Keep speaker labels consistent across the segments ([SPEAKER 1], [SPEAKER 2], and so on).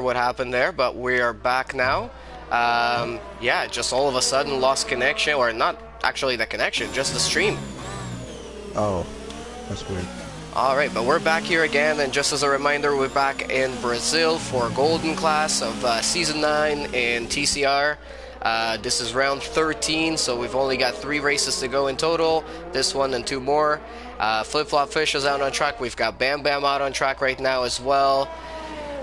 [SPEAKER 1] What happened there, but we are back now. Yeah, just all of a sudden lost connection, or not actually the connection, just the stream.
[SPEAKER 2] Oh, that's weird.
[SPEAKER 1] All right, but we're back here again, and just as a reminder, we're back in Brazil for Golden Class of Season 9 in TCR. This is round 13, so we've only got 3 races to go in total. This one and 2 more. Flip-Flop Fish is out on track. We've got Bam Bam out on track right now as well.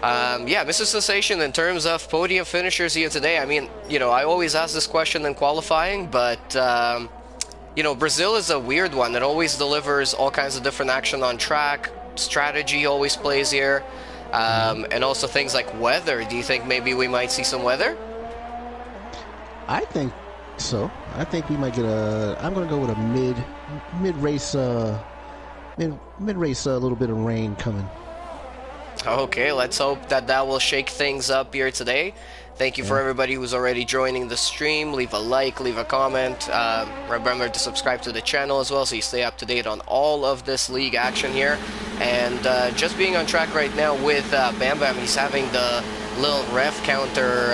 [SPEAKER 1] Yeah, Mr. Sensation, in terms of podium finishers here today, I mean, I always ask this question in qualifying, but, Brazil is a weird one. It always delivers all kinds of different action on track. Strategy always plays here. And also things like weather. Do you think maybe we might see some weather?
[SPEAKER 2] I think so. I think we might get I'm going to go with a mid-race, mid-race, a little bit of rain coming.
[SPEAKER 1] Okay, let's hope that will shake things up here today. Thank you for everybody who's already joining the stream. Leave a like, leave a comment. Remember to subscribe to the channel as well so you stay up to date on all of this league action here. And just being on track right now with Bam Bam, he's having the little ref counter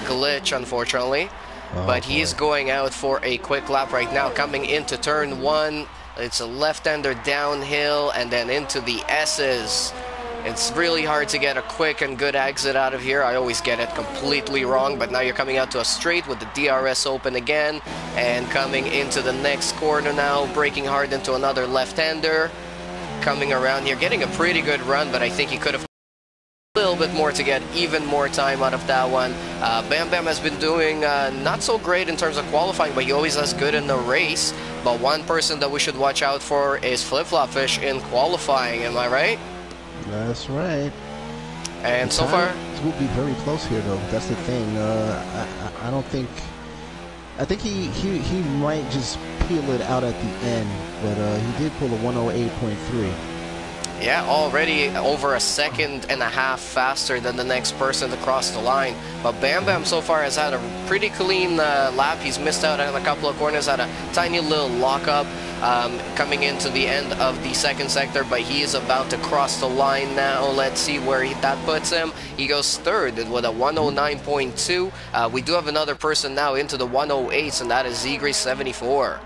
[SPEAKER 1] glitch, unfortunately. But he is going out for a quick lap right now, coming into turn 1. It's a left-hander downhill and then into the S's. It's really hard to get a quick and good exit out of here. I always get it completely wrong, but now you're coming out to a straight with the DRS open again, and coming into the next corner now, braking hard into another left-hander. Coming around here, getting a pretty good run, but I think he could have a little bit more to get even more time out of that one. Bam Bam has been doing not so great in terms of qualifying, but he always does good in the race. But one person that we should watch out for is Flip-Flop Fish in qualifying, am I right?
[SPEAKER 2] That's right.
[SPEAKER 1] And so far,
[SPEAKER 2] it will be very close here, though. That's the thing. I don't think. I think he might just peel it out at the end, but he did pull a 108.3.
[SPEAKER 1] Yeah, already over a second and a half faster than the next person to cross the line. But Bam Bam so far has had a pretty clean lap. He's missed out on a couple of corners, had a tiny little lockup coming into the end of the second sector, but he is about to cross the line now. Let's see where that puts him. He goes third with a 109.2. We do have another person now into the 108s, and that is Zegri74.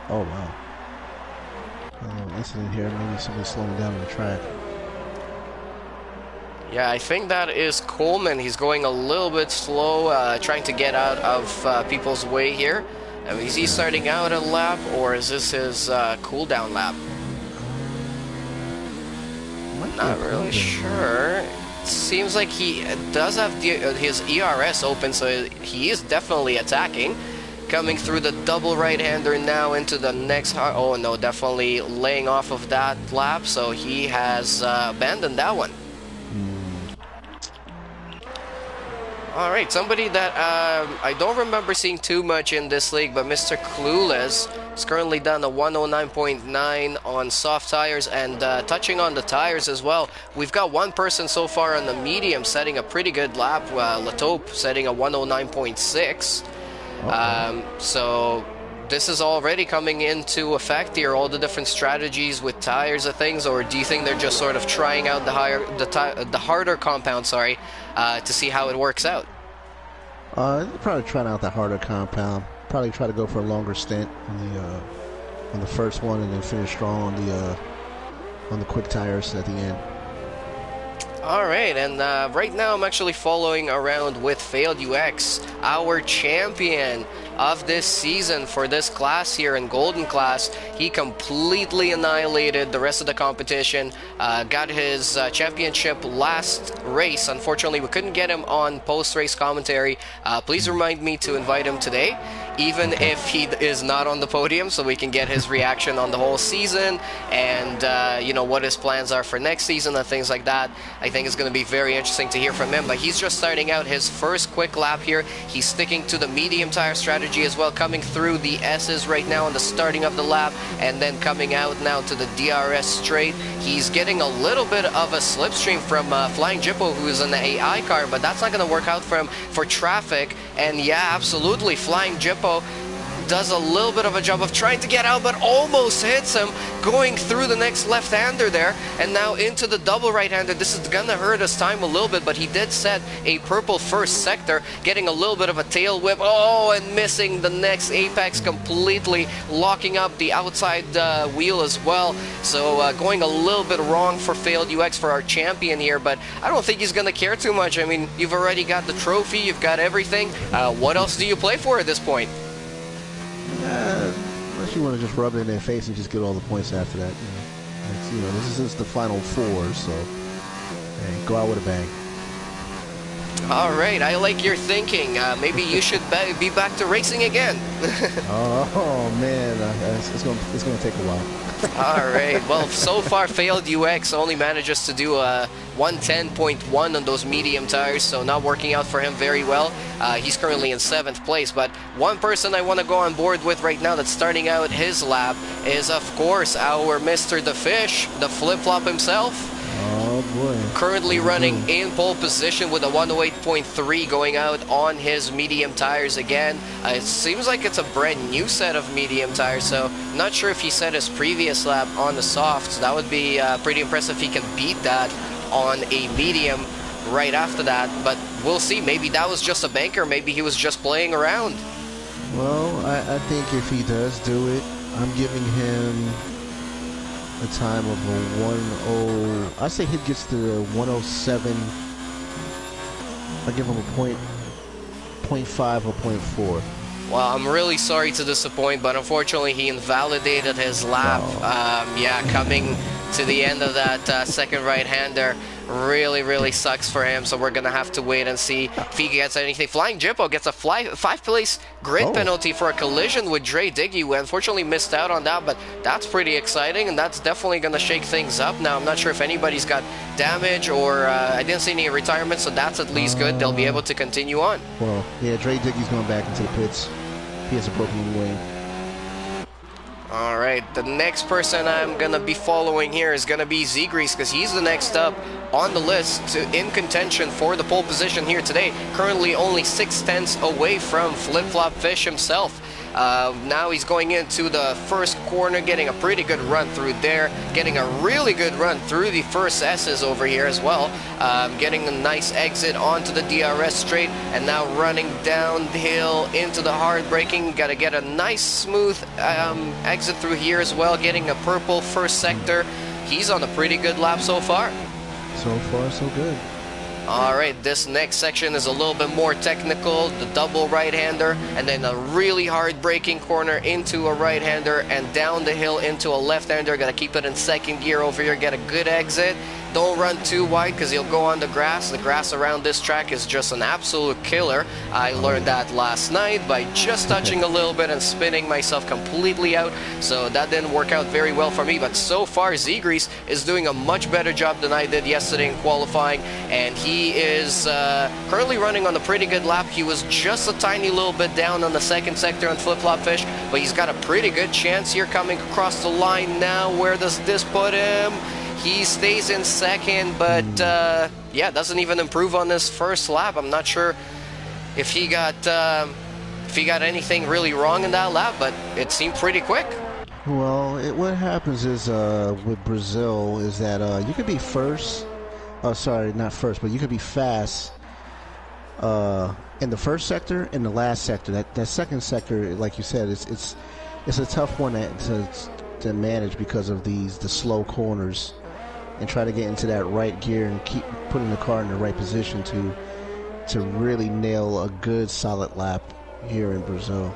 [SPEAKER 2] Oh, wow. Incident here, maybe somebody slowing down on the track.
[SPEAKER 1] Yeah, I think that is Coleman. He's going a little bit slow, trying to get out of people's way here. Is he starting out a lap, or is this his cooldown lap? Not really sure. It seems like he does have his ERS open, so he is definitely attacking. Coming through the double right-hander now into the next... Oh, no, definitely laying off of that lap, so he has abandoned that one. All right, somebody that I don't remember seeing too much in this league, but Mr. Clueless is currently down to 109.9 on soft tires, and touching on the tires as well. We've got one person so far on the medium setting a pretty good lap, Latope setting a 109.6. So this is already coming into effect here, all the different strategies with tires and things, or do you think they're just sort of trying out the harder compound, to see how it works out?
[SPEAKER 2] They're probably trying out the harder compound. Probably try to go for a longer stint on the first one, and then finish strong on the quick tires at the end.
[SPEAKER 1] All right, and right now I'm actually following around with Failed UX, our champion of this season for this class here in Golden Class. He completely annihilated the rest of the competition, got his championship last race. Unfortunately, we couldn't get him on post-race commentary. Please remind me to invite him today, even if he is not on the podium, so we can get his reaction on the whole season and what his plans are for next season and things like that. I think it's going to be very interesting to hear from him, but he's just starting out his first quick lap here. He's sticking to the medium tire strategy as well, coming through the S's right now on the starting of the lap, and then coming out now to the DRS straight. He's getting a little bit of a slipstream from Flying Jippo, who is an AI car, but that's not going to work out for him for traffic. And yeah, absolutely, Flying Jippo does a little bit of a job of trying to get out, but almost hits him, going through the next left-hander there, and now into the double right-hander. This is gonna hurt his time a little bit, but he did set a purple first sector, getting a little bit of a tail whip. Oh, and missing the next apex completely, locking up the outside wheel as well. So going a little bit wrong for failed UX for our champion here, but I don't think he's gonna care too much. I mean, you've already got the trophy, you've got everything. What else do you play for at this point?
[SPEAKER 2] Unless you want to just rub it in their face and just get all the points after that. This is the final four, so hey, go out with a bang.
[SPEAKER 1] All right, I like your thinking. Maybe you should be back to racing again.
[SPEAKER 2] Oh man, it's gonna take a while.
[SPEAKER 1] All right. Well, so far, failed UX only manages to do a 110.1 on those medium tires, so not working out for him very well. He's currently in 7th place, but one person I want to go on board with right now that's starting out his lap is, of course, our Mr. The Fish, the flip-flop himself.
[SPEAKER 2] Oh boy.
[SPEAKER 1] Currently running in pole position with a 108.3 going out on his medium tires again. It seems like it's a brand new set of medium tires, so I'm not sure if he set his previous lap on the softs. That would be pretty impressive if he can beat that on a medium right after that, but we'll see. Maybe that was just a banker, maybe he was just playing around.
[SPEAKER 2] Well, I think if he does do it, I'm giving him a time of a 10. I say he gets to 107. I give him a 0.5 or 0.4.
[SPEAKER 1] Well, I'm really sorry to disappoint, but unfortunately he invalidated his lap.
[SPEAKER 2] Oh.
[SPEAKER 1] Yeah, coming to the end of that second right-hander really sucks for him, so we're gonna have to wait and see if he gets anything. Flying Jippo gets a 5th-place grid penalty for a collision with Dre Diggy. We unfortunately missed out on that, but that's pretty exciting, and that's definitely gonna shake things up. Now, I'm not sure if anybody's got damage, or I didn't see any retirement, so that's at least good. They'll be able to continue on.
[SPEAKER 2] Well, yeah, Dre Diggy's going back into the pits. He has a broken wing.
[SPEAKER 1] Alright, the next person I'm going to be following here is going to be Z-Grease, because he's the next up on the list in contention for the pole position here today. Currently only 6/10 away from Flip-Flop Fish himself. Now he's going into the first corner, getting a pretty good run through there, getting a really good run through the first S's over here as well, getting a nice exit onto the DRS straight, and now running down the hill into the hard braking. Got to get a nice smooth exit through here as well, getting a purple first sector. He's on a pretty good lap so far.
[SPEAKER 2] So far, so good.
[SPEAKER 1] Alright, this next section is a little bit more technical. The double right-hander, and then a really hard braking corner into a right-hander, and down the hill into a left-hander. Gotta keep it in second gear over here, get a good exit. Don't run too wide because you'll go on the grass. The grass around this track is just an absolute killer. I learned that last night by just touching a little bit and spinning myself completely out. So that didn't work out very well for me. But so far, Z-Grease is doing a much better job than I did yesterday in qualifying. And he is currently running on a pretty good lap. He was just a tiny little bit down on the second sector on Flip-Flop Fish. But he's got a pretty good chance here coming across the line now. Where does this put him? He stays in second, but yeah, doesn't even improve on this first lap. I'm not sure if he got anything really wrong in that lap, but it seemed pretty quick.
[SPEAKER 2] Well, what happens is with Brazil is that you could be first. Oh, sorry, not first, but you could be fast in the first sector, in the last sector. That second sector, like you said, it's a tough one to manage because of the slow corners. And try to get into that right gear and keep putting the car in the right position to really nail a good solid lap here in Brazil.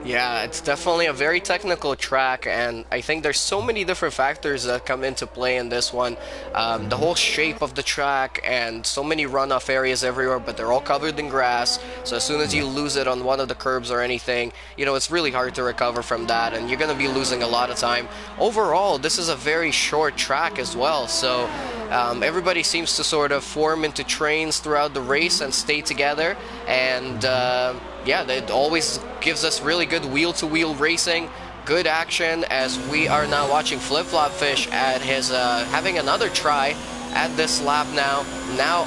[SPEAKER 1] Yeah, it's definitely a very technical track, and I think there's so many different factors that come into play in this one. The whole shape of the track and so many runoff areas everywhere, but they're all covered in grass, so as soon as you lose it on one of the curbs or anything, you know, it's really hard to recover from that, and you're going to be losing a lot of time. Overall, this is a very short track as well, so everybody seems to sort of form into trains throughout the race and stay together, and yeah, it always gives us really good wheel-to-wheel racing, good action, as we are now watching Flip-Flop Fish at his having another try at this lap now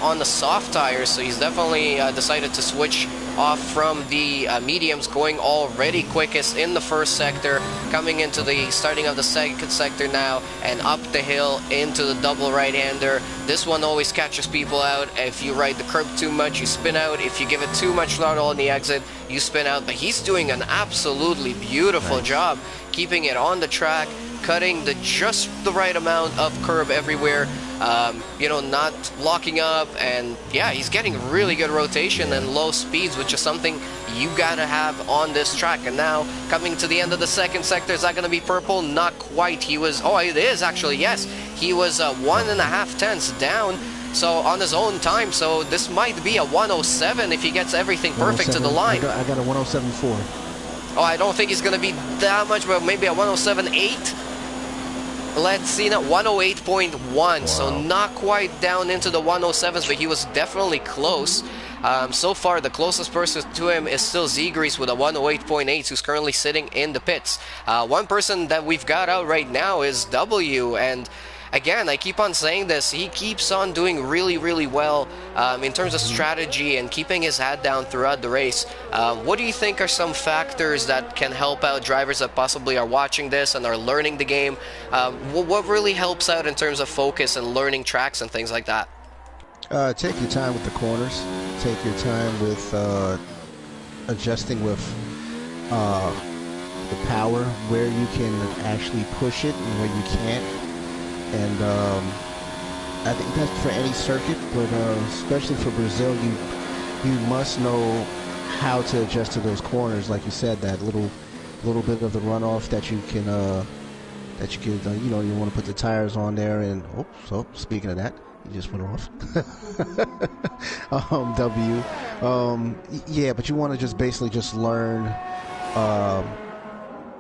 [SPEAKER 1] on the soft tires, so he's definitely decided to switch off from the mediums, going already quickest in the first sector, coming into the starting of the second sector now, and up the hill into the double right-hander. This one always catches people out. If you ride the curb too much, you spin out. If you give it too much throttle on the exit, you spin out. But he's doing an absolutely beautiful job keeping it on the track, cutting just the right amount of curb everywhere, you know, not locking up, and yeah, he's getting really good rotation and low speeds, which is something you gotta have on this track. And now coming to the end of the second sector, is that gonna be purple? Not quite. He was, oh, it is actually, yes. He was 1.5 tenths down, so on his own time, so this might be a 107 if he gets everything perfect to the line.
[SPEAKER 2] I got a 107.4.
[SPEAKER 1] Oh, I don't think he's gonna be that much, but maybe a 107.8. Let's see now, 108.1, wow. So not quite down into the 107s, but he was definitely close. So far, the closest person to him is still Z-Grease with a 108.8, who's currently sitting in the pits. One person that we've got out right now is W, and again, I keep on saying this, he keeps on doing really, really well in terms of strategy and keeping his head down throughout the race. What do you think are some factors that can help out drivers that possibly are watching this and are learning the game? What really helps out in terms of focus and learning tracks and things like that?
[SPEAKER 2] Take your time with the corners. Take your time with adjusting with the power, where you can actually push it and where you can't. And I think that's for any circuit, but especially for Brazil, you must know how to adjust to those corners, like you said, that little bit of the runoff that you can you know, you want to put the tires on there. And so speaking of that, you just went off. W. Yeah, but you want to just basically just learn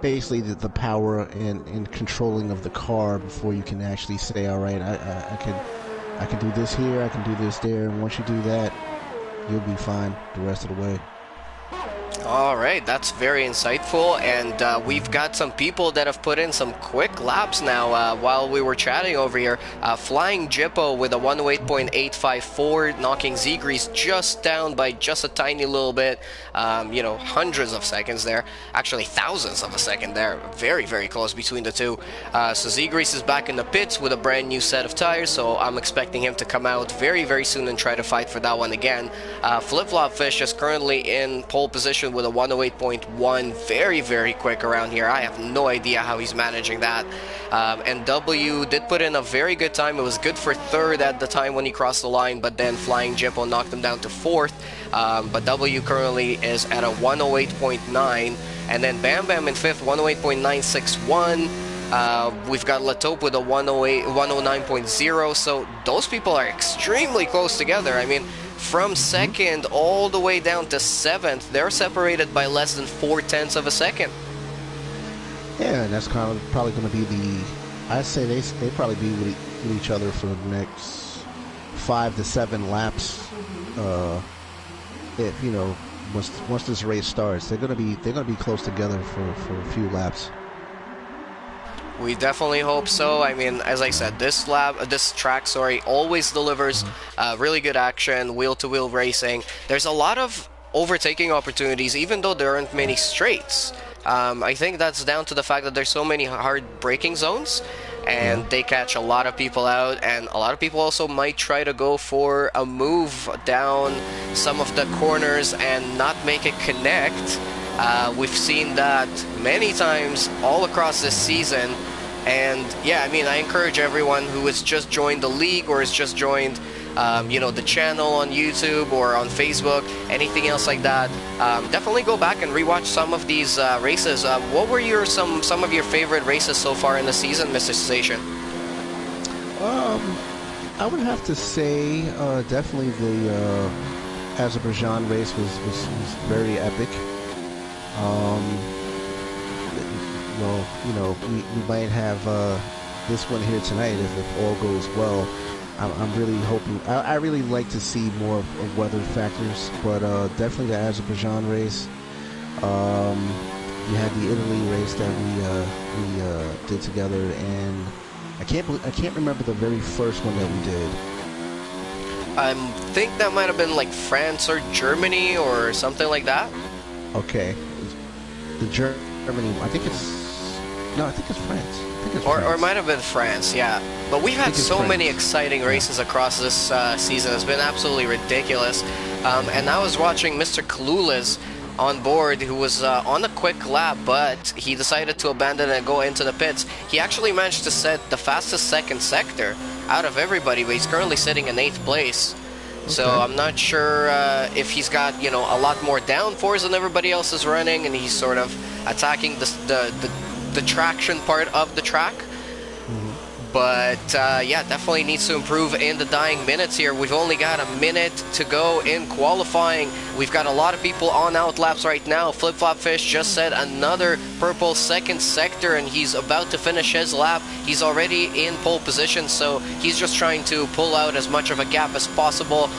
[SPEAKER 2] basically the power and controlling of the car before you can actually say, all right, I can do this here, I can do this there, and once you do that, you'll be fine the rest of the way.
[SPEAKER 1] All right, that's very insightful, and we've got some people that have put in some quick laps now while we were chatting over here. Flying Jippo with a 108.854, knocking Z-Grease just down by just a tiny little bit, you know, hundreds of seconds there, actually thousands of a second there, very, very close between the two. So Z-Grease is back in the pits with a brand new set of tires, so I'm expecting him to come out very, very soon and try to fight for that one again. Flip-Flop Fish is currently in pole position with a 108.1, very, very quick around here. I have no idea how he's managing that. And W did put in a very good time. It was good for third at the time when he crossed the line, but then Flying Jippo knocked him down to fourth. But W currently is at a 108.9, and then Bam Bam in fifth, 108.961. We've got Latope with a 109.0, so those people are extremely close together. I mean, from second all the way down to seventh, they're separated by less than 0.4 of a second.
[SPEAKER 2] Yeah, and that's kind of probably going to be I'd say they probably be with each other for the next 5 to 7 laps. If you know, once this race starts, they're going to be close together for a few laps.
[SPEAKER 1] We definitely hope so. I mean, as I said, this track, always delivers really good action, wheel-to-wheel racing. There's a lot of overtaking opportunities, even though there aren't many straights. I think that's down to the fact that there's so many hard braking zones, and they catch a lot of people out, and a lot of people also might try to go for a move down some of the corners and not make it connect. We've seen that many times all across this season, and yeah, I mean, I encourage everyone who has just joined the league or has just joined you know, the channel on YouTube or on Facebook, anything else like that, definitely go back and rewatch some of these races. What were some of your favorite races so far in the season, Mr. Station?
[SPEAKER 2] I would have to say definitely the Azerbaijan race was very epic. Well, you know, we might have this one here tonight if all goes well. I'm really hoping. I really like to see more of weather factors, but definitely the Azerbaijan race. You had the Italy race that we did together, and I can't remember the very first one that we did.
[SPEAKER 1] I think that might have been like France or Germany or something like that.
[SPEAKER 2] Okay, the Germany. I think it's no. I think it's France. I think it's
[SPEAKER 1] Or
[SPEAKER 2] France.
[SPEAKER 1] it might have been France, yeah. But we've had so many exciting races across this season. It's been absolutely ridiculous. And I was watching Mr. Clueless on board, who was on a quick lap, but he decided to abandon and go into the pits. He actually managed to set the fastest second sector out of everybody, but he's currently sitting in 8th place. Okay. So I'm not sure if he's got, you know, a lot more downforce than everybody else is running, and he's sort of attacking the traction part of the track. But yeah, definitely needs to improve in the dying minutes here. We've only got a minute to go in qualifying. We've got a lot of people on out laps right now. Flip Flop Fish just set another purple second sector, and he's about to finish his lap. He's already in pole position, so he's just trying to pull out as much of a gap as possible.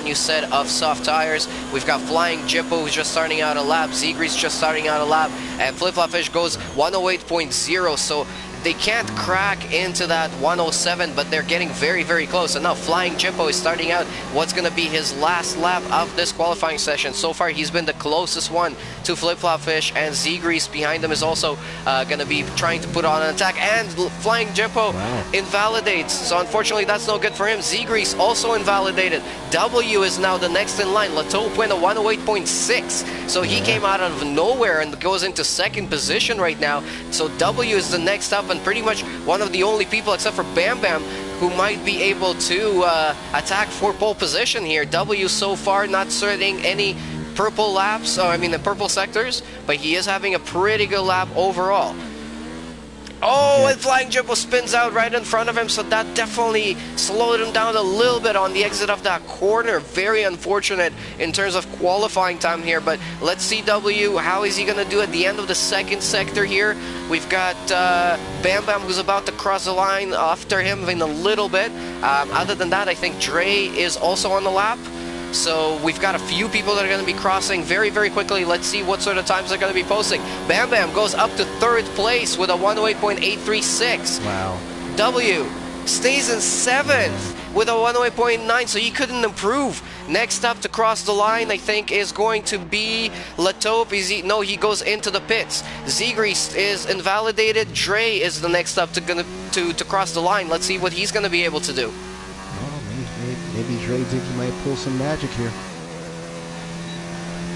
[SPEAKER 1] New set of soft tires. We've got Flying Jippo who's just starting out a lap. Zegre's just starting out a lap, and Flip Flop Fish goes 108.0. So they can't crack into that 107, but they're getting very, very close. And now Flying Jippo is starting out what's going to be his last lap of this qualifying session. So far, he's been the closest one to Flip Flop Fish, and Zegre's behind him is also going to be trying to put on an attack. And Flying Jippo invalidates, so unfortunately that's no good for him. Zegre's also invalidated. W is now the next in line. Latope went a 108.6, so he came out of nowhere and goes into second position right now. So W is the next up, and pretty much one of the only people except for Bam Bam who might be able to attack for pole position here. W so far not starting any purple laps, the purple sectors, but he is having a pretty good lap overall. Oh, and Flying Jippo spins out right in front of him, so that definitely slowed him down a little bit on the exit of that corner. Very unfortunate in terms of qualifying time here, but let's see W, how is he going to do at the end of the second sector here? We've got Bam Bam who's about to cross the line after him in a little bit. Other than that, I think Dre is also on the lap. So we've got a few people that are going to be crossing very, very quickly. Let's see what sort of times they're going to be posting. Bam Bam goes up to 3rd place with a 108.836.
[SPEAKER 2] Wow.
[SPEAKER 1] W stays in 7th with a 108.9, so he couldn't improve. Next up to cross the line, I think, is going to be Latope. No, he goes into the pits. Zegre is invalidated. Dre is the next up to cross the line. Let's see what he's going to be able to do.
[SPEAKER 2] Maybe Dre thinks he might pull some magic here.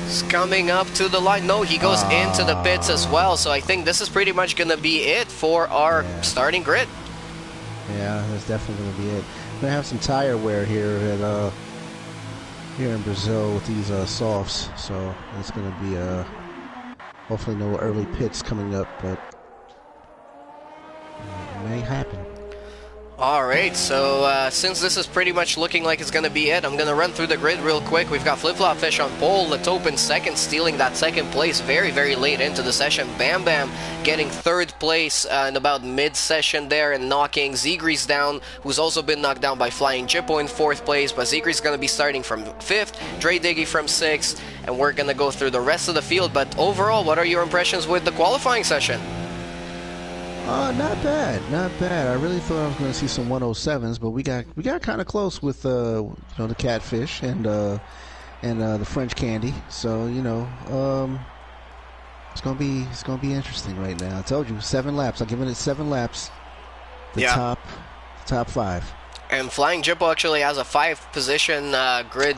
[SPEAKER 1] He's coming up to the line. No, he goes into the pits as well. So I think this is pretty much going to be it for our starting grid.
[SPEAKER 2] Yeah, that's definitely going to be it. We're going to have some tire wear here at here in Brazil with these softs. So it's going to be hopefully no early pits coming up, but it may happen.
[SPEAKER 1] Alright, so since this is pretty much looking like it's going to be it, I'm going to run through the grid real quick. We've got Flip Flop Fish on pole, Latope in second, stealing that second place very, very late into the session. Bam Bam getting 3rd place in about mid-session there and knocking Zegre's down, who's also been knocked down by Flying Jippo in 4th place, but Zegre's going to be starting from 5th, Dre Diggy from 6th, and we're going to go through the rest of the field. But overall, what are your impressions with the qualifying session?
[SPEAKER 2] Not bad, not bad. I really thought I was going to see some 107s, but we got kind of close with the catfish and the French candy. So it's gonna be interesting right now. I told you 7 laps. I'm giving it 7 laps. The top 5.
[SPEAKER 1] And Flying Jippo actually has a 5-position grid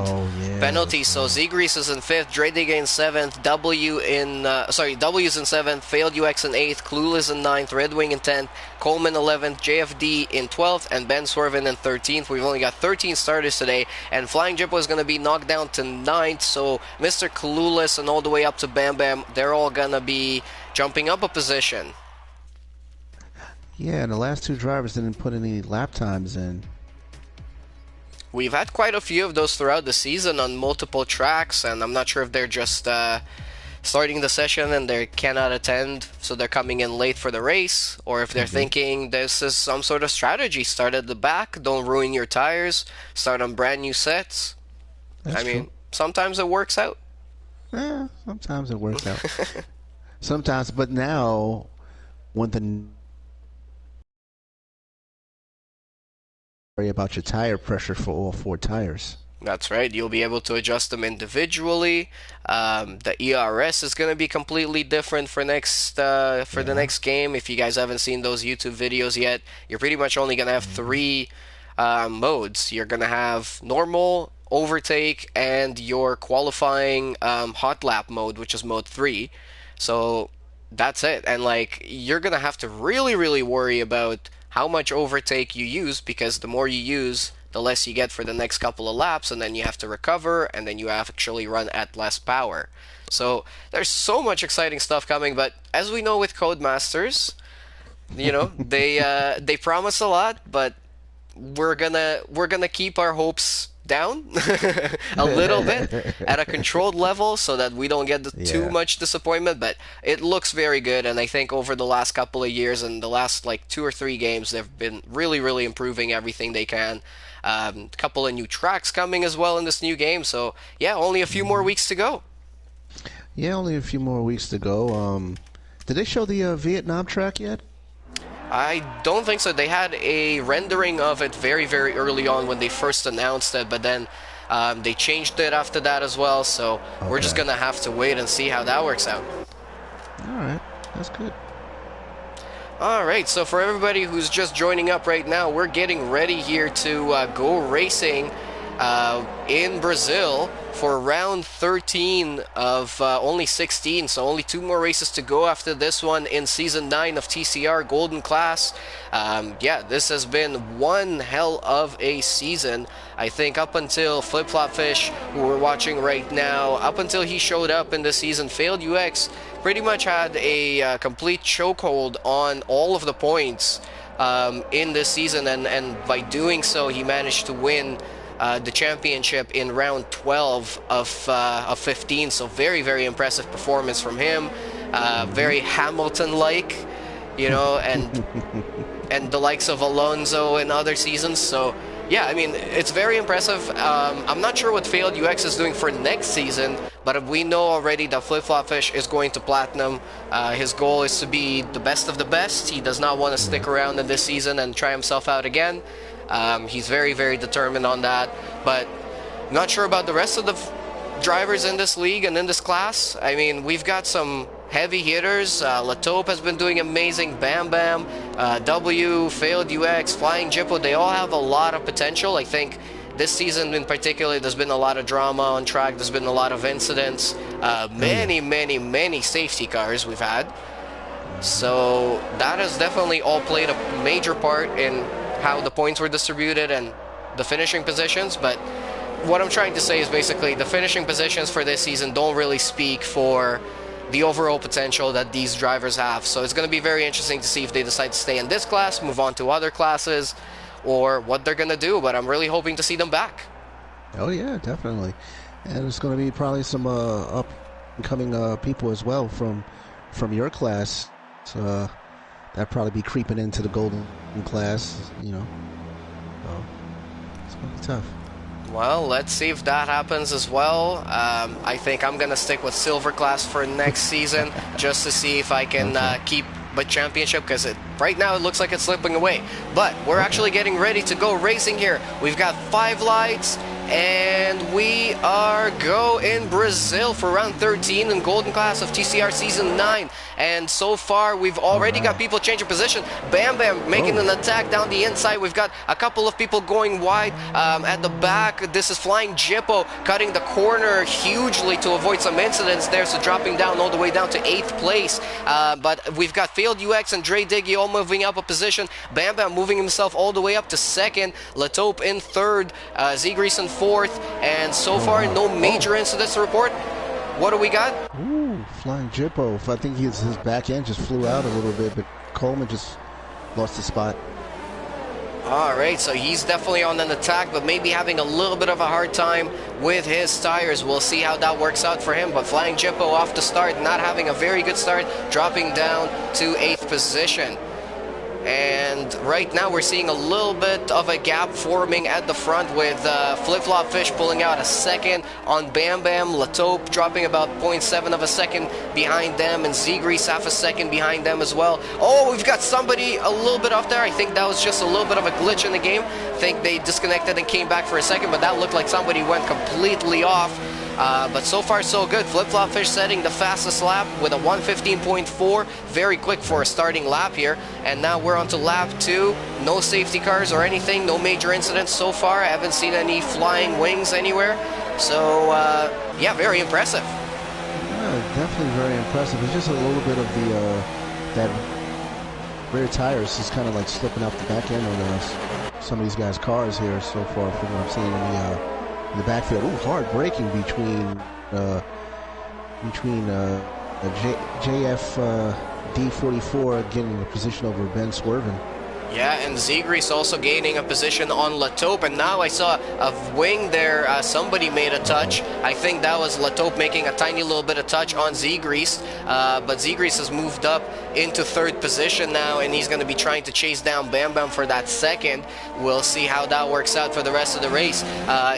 [SPEAKER 1] penalty. So Zegre's is in 5th, Dre Digga in 7th, W's in 7th, Failed UX in 8th, Clueless in 9th, Red Wing in 10th, Coleman 11th, JFD in 12th, and Ben Swervin in 13th. We've only got 13 starters today, and Flying Jippo is going to be knocked down to 9th. So Mr. Clueless and all the way up to Bam Bam, they're all going to be jumping up a position.
[SPEAKER 2] Yeah, and the last 2 drivers didn't put any lap times in.
[SPEAKER 1] We've had quite a few of those throughout the season on multiple tracks, and I'm not sure if they're just starting the session and they cannot attend, so they're coming in late for the race, or if they're thinking this is some sort of strategy. Start at the back, don't ruin your tires, start on brand new sets.
[SPEAKER 2] That's true.
[SPEAKER 1] Sometimes it works out.
[SPEAKER 2] Yeah, sometimes it works out. Sometimes, but now when the about your tire pressure for all 4 tires.
[SPEAKER 1] That's right. You'll be able to adjust them individually. The ERS is going to be completely different for the next game. If you guys haven't seen those YouTube videos yet, you're pretty much only going to have three modes. You're going to have normal, overtake, and your qualifying hot lap mode, which is mode 3. So that's it. And like, you're going to have to really, really worry about how much overtake you use, because the more you use, the less you get for the next couple of laps, and then you have to recover, and then you actually run at less power. So there's so much exciting stuff coming, but as we know with Codemasters, you know, they promise a lot, but we're gonna keep our hopes down a little bit at a controlled level so that we don't get too much disappointment. But it looks very good, and I think over the last couple of years and the last like 2 or 3 games, they've been really, really improving everything they can. A couple of new tracks coming as well in this new game, so yeah, only a few more weeks to go.
[SPEAKER 2] Yeah, only a few more weeks to go. Did they show the Vietnam track yet?
[SPEAKER 1] I don't think so. They had a rendering of it very, very early on when they first announced it, but then they changed it after that as well, so we're just gonna have to wait and see how that works out.
[SPEAKER 2] Alright, that's good.
[SPEAKER 1] Alright, so for everybody who's just joining up right now, we're getting ready here to go racing in Brazil for round 13 of only 16, so only 2 more races to go after this one in Season 9 of TCR Golden Class. Yeah, this has been one hell of a season. I think up until Flip Flop Fish, who we're watching right now, up until he showed up in the season, Failed UX pretty much had a complete chokehold on all of the points in this season, and by doing so, he managed to win the championship in round 12 of 15. So very, very impressive performance from him. Very Hamilton-like, you know, and the likes of Alonso in other seasons. So yeah, I mean, it's very impressive. I'm not sure what Failed UX is doing for next season, but we know already that Flip Flop Fish is going to Platinum. His goal is to be the best of the best. He does not want to stick around in this season and try himself out again. He's very, very determined on that, but not sure about the rest of the drivers in this league and in this class. I mean, we've got some heavy hitters. Latope has been doing amazing. Bam Bam, W, Failed UX, Flying Jippo, they all have a lot of potential. I think this season in particular, there's been a lot of drama on track. There's been a lot of incidents. Many safety cars we've had. So that has definitely all played a major part in how the points were distributed and the finishing positions. But what I'm trying to say is basically the finishing positions for this season don't really speak for the overall potential that these drivers have. So it's going to be very interesting to see if they decide to stay in this class, move on to other classes, or what they're going to do. But I'm really hoping to see them back.
[SPEAKER 2] Oh yeah, definitely. And there's going to be probably some up-and-coming people as well from your class. So that'd probably be creeping into the golden class, you know. So it's going to be tough.
[SPEAKER 1] Well, let's see if that happens as well. I think I'm going to stick with Silver Class for next season just to see if I can keep the championship, because right now it looks like it's slipping away. But we're actually getting ready to go racing here. We've got 5 lights, and we are go in Brazil for round 13 in Golden Class of TCR Season 9. And so far, we've already got people changing position. Bam Bam making an attack down the inside. We've got a couple of people going wide at the back. This is Flying Jippo cutting the corner hugely to avoid some incidents there, so dropping down all the way down to 8th place. But we've got Failed UX and Dre Diggy all moving up a position. Bam Bam moving himself all the way up to 2nd. Latope in 3rd. Z-Grease in 4th. And so far, no major incidents to report. What do we got?
[SPEAKER 2] Ooh, Flying Jippo. I think his back end just flew out a little bit, but Coleman just lost the spot.
[SPEAKER 1] Alright, so he's definitely on an attack, but maybe having a little bit of a hard time with his tires. We'll see how that works out for him. But Flying Jippo off to start, not having a very good start, dropping down to 8th position. And right now we're seeing a little bit of a gap forming at the front with Flip Flop Fish pulling out a 2nd on Bam Bam. Latope dropping about 0.7 of a second behind them, and Z-Grease half a second behind them as well. Oh, we've got somebody a little bit off there. I think that was just a little bit of a glitch in the game. think they disconnected and came back for a second, but that looked like somebody went completely off. But so far so good. Flip-Flop Fish setting the fastest lap with a 1:15.4. Very quick for a starting lap here. And now we're on to lap 2. No safety cars or anything. No major incidents so far. I haven't seen any flying wings anywhere. So, yeah, very impressive.
[SPEAKER 2] Yeah, definitely very impressive. It's just a little bit of the that rear tires is kind of like slipping off the back end on some of these guys' cars here so far from what I'm seeing in the backfield. Ooh, hard braking between JF D44 getting a position over Ben swerving.
[SPEAKER 1] Yeah, and Zegrees also gaining a position on Latope, and now I saw a wing there. Somebody made a touch. I think that was Latope making a tiny little bit of touch on Zegrees, but Zegrees has moved up into 3rd position now, and he's going to be trying to chase down Bam Bam for that 2nd. We'll see how that works out for the rest of the race.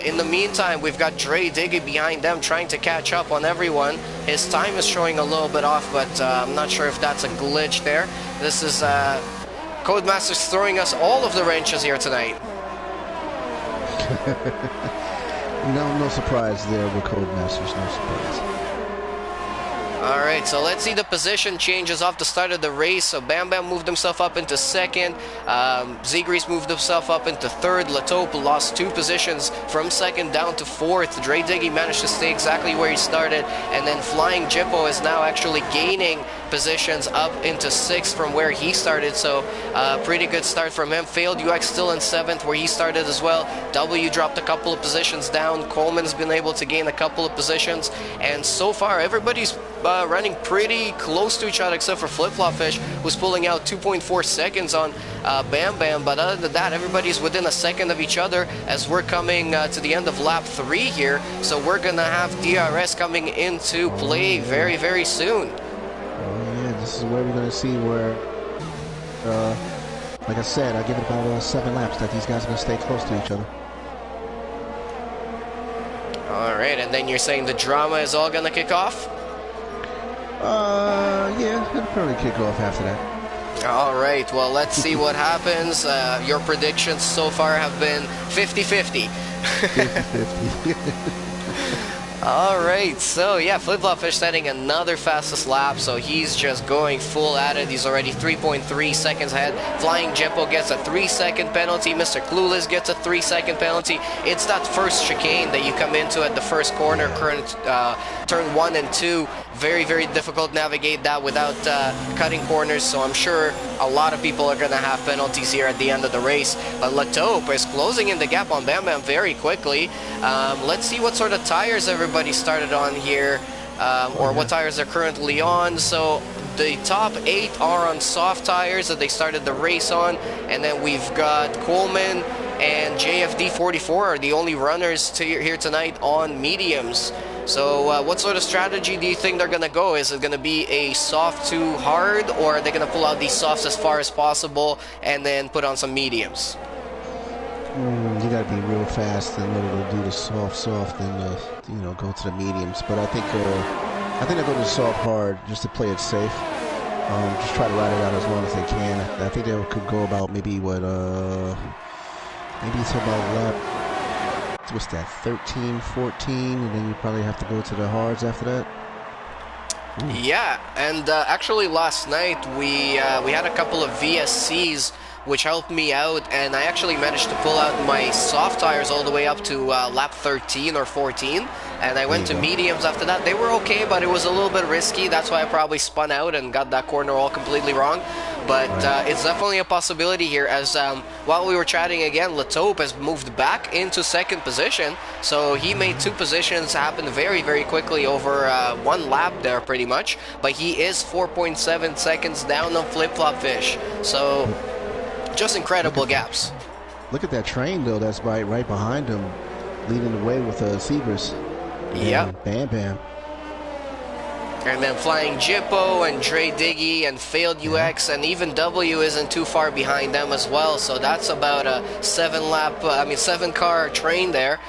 [SPEAKER 1] In the meantime, we've got Dre Diggy behind them trying to catch up on everyone. His time is showing a little bit off, but I'm not sure if that's a glitch there. This is Codemasters throwing us all of the wrenches here tonight.
[SPEAKER 2] No surprise there with Codemasters, no surprise.
[SPEAKER 1] Alright, so let's see the position changes off the start of the race. So Bam Bam moved himself up into 2nd. Zegrees moved himself up into 3rd. Latope lost 2 positions from 2nd down to 4th. Dre Diggy managed to stay exactly where he started. And then Flying Jippo is now actually gaining positions up into 6th from where he started. So pretty good start from him. Failed UX still in 7th where he started as well. W dropped a couple of positions down. Coleman's been able to gain a couple of positions. And so far everybody's running pretty close to each other except for Flip-Flop Fish, who's pulling out 2.4 seconds on Bam Bam. But other than that, everybody's within a second of each other as we're coming to the end of lap 3 here. So we're gonna have DRS coming into play very, very soon.
[SPEAKER 2] Yeah, this is where we're gonna see where, like I said, I give it about 7 laps that these guys are gonna stay close to each other.
[SPEAKER 1] Alright, and then you're saying the drama is all gonna kick off?
[SPEAKER 2] Yeah, it'll probably kick off after that.
[SPEAKER 1] Alright, well, let's see what happens. Your predictions so far have been 50-50.
[SPEAKER 2] 50-50.
[SPEAKER 1] Alright, so yeah, Flip-Flop Fish setting another fastest lap, so he's just going full at it. He's already 3.3 seconds ahead. Flying Jippo gets a 3-second penalty. Mr. Clueless gets a 3-second penalty. It's that first chicane that you come into at the first corner, turn 1 and 2. Very, very difficult to navigate that without cutting corners, so I'm sure a lot of people are going to have penalties here at the end of the race. But Latope is closing in the gap on Bam Bam very quickly. Let's see what sort of tires everybody started on here, or what tires they're currently on. So the top 8 are on soft tires that they started the race on, and then we've got Coleman and JFD44 are the only runners here tonight on mediums. So what sort of strategy do you think they're going to go? Is it going to be a soft to hard, or are they going to pull out these softs as far as possible and then put on some mediums?
[SPEAKER 2] You got to be real fast in order to do the soft, and go to the mediums. But I think they'll go to the soft hard just to play it safe. Just try to ride it out as long as they can. I think they could go about maybe it's about lap, what's that, 13, 14, and then you probably have to go to the hards after that.
[SPEAKER 1] Yeah, and actually last night we had a couple of VSCs which helped me out, and I actually managed to pull out my soft tires all the way up to lap 13 or 14, and I went to mediums after that. They were okay, but it was a little bit risky. That's why I probably spun out and got that corner all completely wrong. But it's definitely a possibility here, as while we were chatting again, Latope has moved back into 2nd position, so he made 2 positions happen very, very quickly over 1 lap there pretty much, but he is 4.7 seconds down on Flip-Flop Fish, so just incredible gaps.
[SPEAKER 2] Look at that train though, that's right behind him, leading the way with Seabers.
[SPEAKER 1] Yep.
[SPEAKER 2] Bam Bam.
[SPEAKER 1] And then Flying Jippo and Dre Diggy and Failed UX, and even W isn't too far behind them as well. So that's about a 7-car train there.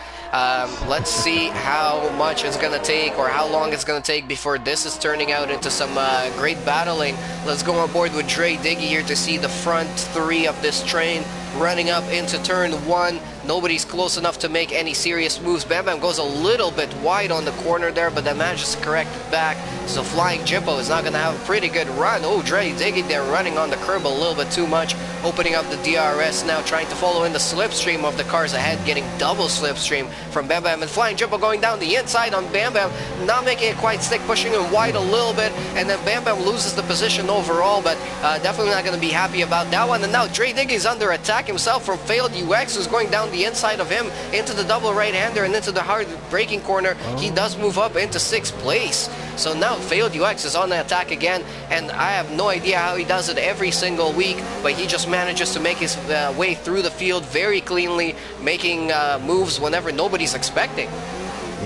[SPEAKER 1] Let's see how much it's going to take, or how long it's going to take before this is turning out into some great battling. Let's go on board with Dre Diggy here to see the front 3 of this train. running up into turn 1. Nobody's close enough to make any serious moves. Bam Bam goes a little bit wide on the corner there, but then manages to correct it back. So Flying Jippo is not going to have a pretty good run. Oh, Dre Diggy there running on the curb a little bit too much, opening up the DRS now, trying to follow in the slipstream of the cars ahead, getting double slipstream from Bam Bam, and Flying Jippo going down the inside on Bam Bam, not making it quite stick, pushing him wide a little bit, and then Bam Bam loses the position overall, but definitely not going to be happy about that one. And now Dre Diggy is under attack himself from Failed UX, who's going down the inside of him into the double right-hander and into the hard braking corner. He does move up into 6th place. So now Failed UX is on the attack again, and I have no idea how he does it every single week, but he just manages to make his way through the field very cleanly, making moves whenever nobody's expecting.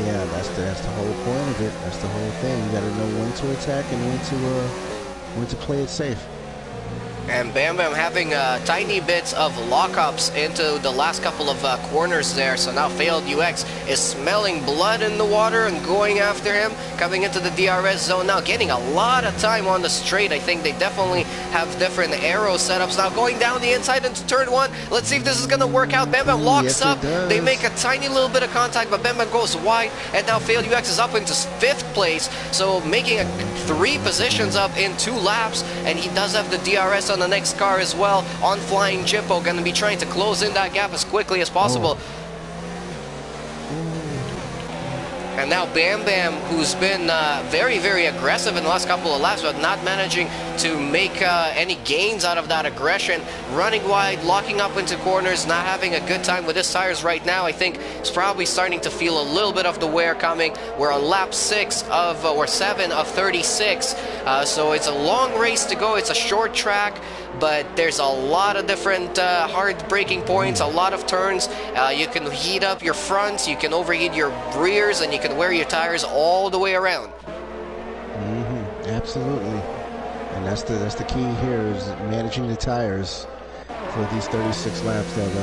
[SPEAKER 2] Yeah, that's the whole point of it. That's the whole thing. You got to know when to attack and when to play it safe.
[SPEAKER 1] And Bam Bam having tiny bits of lockups into the last couple of corners there. So now Failed UX is smelling blood in the water and going after him, coming into the DRS zone now, getting a lot of time on the straight. I think they definitely have different aero setups now, going down the inside into turn 1. Let's see if this is going to work out. Bam Bam locks up. They make a tiny little bit of contact, but Bam Bam goes wide, and now Failed UX is up into 5th place. So making 3 positions up in 2 laps, and he does have the DRS on the next car as well on Flying Jippo, going to be trying to close in that gap as quickly as possible. And now Bam Bam, who's been very, very aggressive in the last couple of laps, but not managing to make any gains out of that aggression, running wide, locking up into corners, not having a good time with his tires right now. I think he's probably starting to feel a little bit of the wear coming. We're on lap 7 of 36, so it's a long race to go. It's a short track, but there's a lot of different hard braking points, a lot of turns. You can heat up your fronts, you can overheat your rears, and you can wear your tires all the way around.
[SPEAKER 2] Absolutely. And that's the key here, is managing the tires for these 36 laps that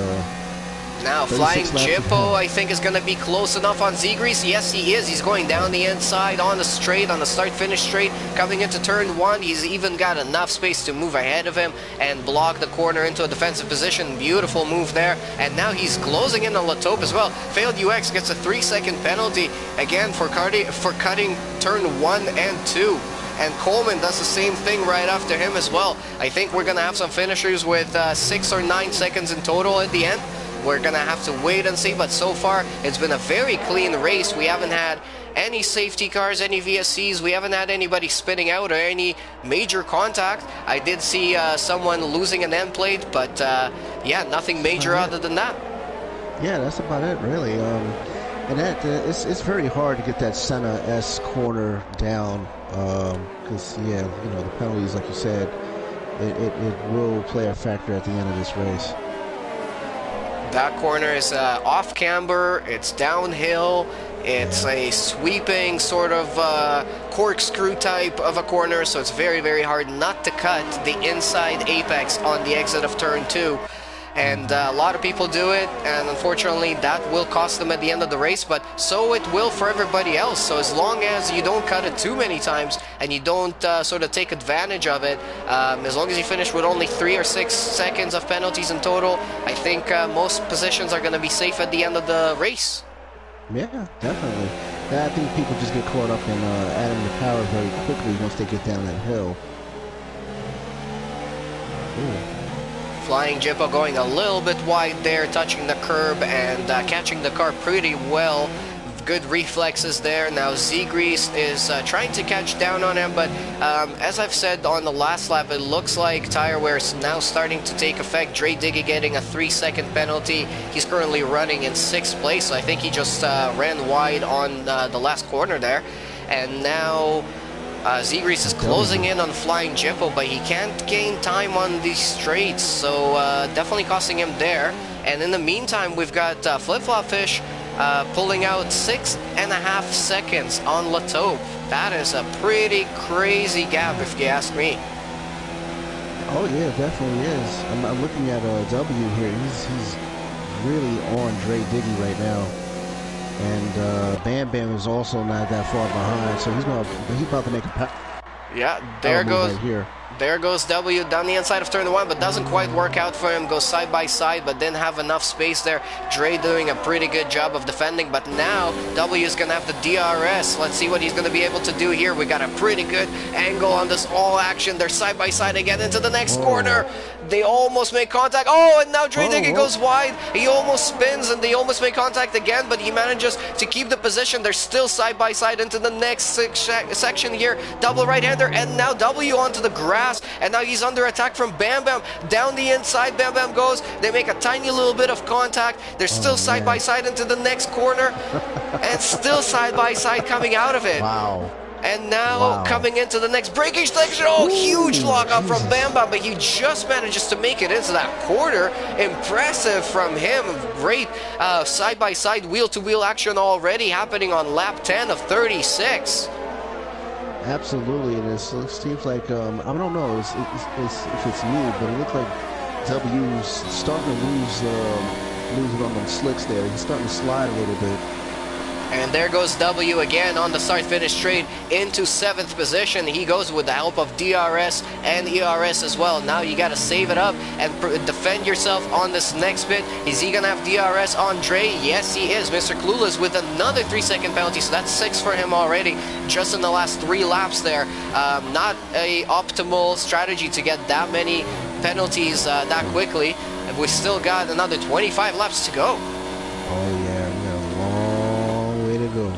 [SPEAKER 1] now Flying Jippo, I think, is going to be close enough on Z-Grease. Yes, he is. He's going down the inside on the straight, on the start-finish straight, coming into turn 1. He's even got enough space to move ahead of him and block the corner into a defensive position. Beautiful move there. And now he's closing in on Latope as well. Failed UX gets a 3-second penalty again for cutting turn 1 and 2. And Coleman does the same thing right after him as well. I think we're going to have some finishers with 6 or 9 seconds in total at the end. We're going to have to wait and see, but so far it's been a very clean race. We haven't had any safety cars, any VSCs. We haven't had anybody spinning out or any major contact. I did see someone losing an end plate, but yeah, nothing major other than that.
[SPEAKER 2] Yeah, that's about it, really. And that it's very hard to get that center S corner down, because yeah, you know, the penalties, like you said, it will play a factor at the end of this race.
[SPEAKER 1] That corner is off camber, it's downhill, it's a sweeping sort of corkscrew type of a corner, so it's very, very hard not to cut the inside apex on the exit of turn 2. And a lot of people do it, and unfortunately that will cost them at the end of the race, but so it will for everybody else. So as long as you don't cut it too many times and you don't sort of take advantage of it, as long as you finish with only 3 or 6 seconds of penalties in total, I think most positions are going to be safe at the end of the race.
[SPEAKER 2] Yeah, definitely. I think people just get caught up in adding the power very quickly once they get down that hill. Ooh.
[SPEAKER 1] Flying Jippo going a little bit wide there, touching the curb and catching the car pretty well. Good reflexes there. Now Z-Grease is trying to catch down on him, but as I've said on the last lap, it looks like tire wear is now starting to take effect. Dre Diggy getting a 3-second penalty. He's currently running in 6th place, so I think he just ran wide on the last corner there. And now Z-Grease is closing in on Flying Jippo, but he can't gain time on these straights, so definitely costing him there. And in the meantime, we've got Flip Flop Fish pulling out 6.5 seconds on Latope. That is a pretty crazy gap, if you ask me.
[SPEAKER 2] Oh yeah, it definitely is. I'm looking at W here. He's really on Dre Diggy right now. And Bam Bam is also not that far behind, so he's about to make a
[SPEAKER 1] Yeah, there goes.
[SPEAKER 2] right here.
[SPEAKER 1] There goes W down the inside of turn 1, but doesn't quite work out for him. Goes side by side, but didn't have enough space there. Dre doing a pretty good job of defending, but now W is going to have the DRS. Let's see what he's going to be able to do here. We got a pretty good angle on this all action. They're side by side again into the next corner. They almost make contact. Oh, and now Dre Digging goes wide. He almost spins, and they almost make contact again, but he manages to keep the position. They're still side by side into the next section here. Double right-hander, and now W onto the grass, and now he's under attack from Bam Bam. Down the inside, Bam Bam goes. They make a tiny little bit of contact. They're still side by side into the next corner, and still side by side coming out of it.
[SPEAKER 2] Wow.
[SPEAKER 1] And now coming into the next braking section. Oh, huge lockup from Bam Bam, but he just manages to make it into that corner. Impressive from him. Great side-by-side, wheel-to-wheel action already happening on lap 10 of 36.
[SPEAKER 2] Absolutely, and it seems like, I don't know if it's me, but it looks like W's starting to lose it on them slicks there. He's starting to slide a little bit.
[SPEAKER 1] And there goes W again on the start-finish straight into 7th position. He goes with the help of DRS and ERS as well. Now you got to save it up and defend yourself on this next pit. Is he going to have DRS on Dre? Yes, he is. Mr. Clueless with another 3-second penalty, so that's 6 for him already just in the last 3 laps there. Not a optimal strategy to get that many penalties that quickly. And we still got another 25 laps to go.
[SPEAKER 2] Oh, yeah. Go.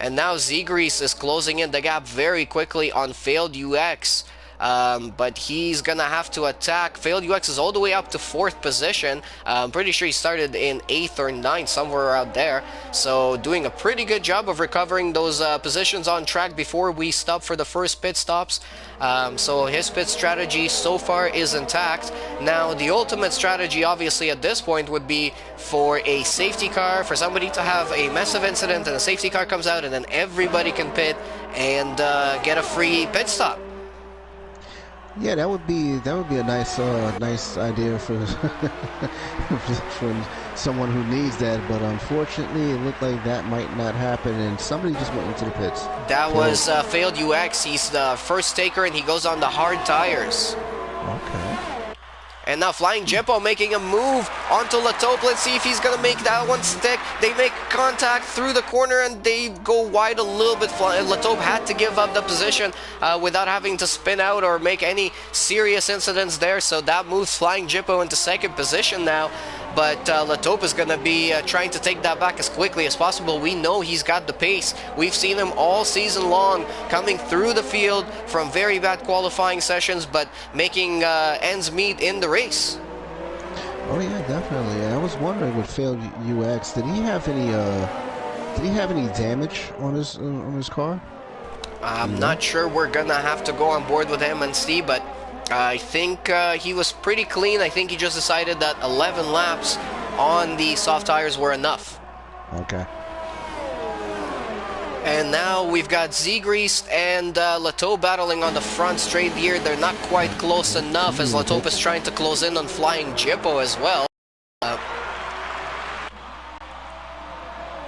[SPEAKER 1] And now Z-Grease is closing in the gap very quickly on Failed UX. But he's gonna have to attack. Failed UX is all the way up to 4th position. I'm pretty sure he started in 8th or 9th, somewhere out there. So doing a pretty good job of recovering those positions on track before we stop for the first pit stops. So his pit strategy so far is intact. Now the ultimate strategy obviously at this point would be for a safety car, for somebody to have a massive incident and a safety car comes out and then everybody can pit and get a free pit stop.
[SPEAKER 2] Yeah, that would be a nice idea for for someone who needs that, but unfortunately it looked like that might not happen, and somebody just went into the pits.
[SPEAKER 1] That was Failed UX. He's the first taker, and he goes on the hard tires.
[SPEAKER 2] Okay.
[SPEAKER 1] And now Flying Jippo making a move onto Latope. Let's see if he's going to make that one stick. They make contact through the corner and they go wide a little bit. Latope had to give up the position without having to spin out or make any serious incidents there. So that moves Flying Jippo into 2nd position now. But Latope is going to be trying to take that back as quickly as possible. We know he's got the pace. We've seen him all season long coming through the field from very bad qualifying sessions, but making ends meet in the race.
[SPEAKER 2] Oh yeah, definitely. I was wondering with Failed UX, did he have any damage on his car?
[SPEAKER 1] I'm not sure. We're gonna have to go on board with him and see, but I think he was pretty clean. I think he just decided that 11 laps on the soft tires were enough.
[SPEAKER 2] Okay.
[SPEAKER 1] And now we've got Z-Grease and Latope battling on the front straight here. They're not quite close enough as Latope is trying to close in on Flying Jippo as well.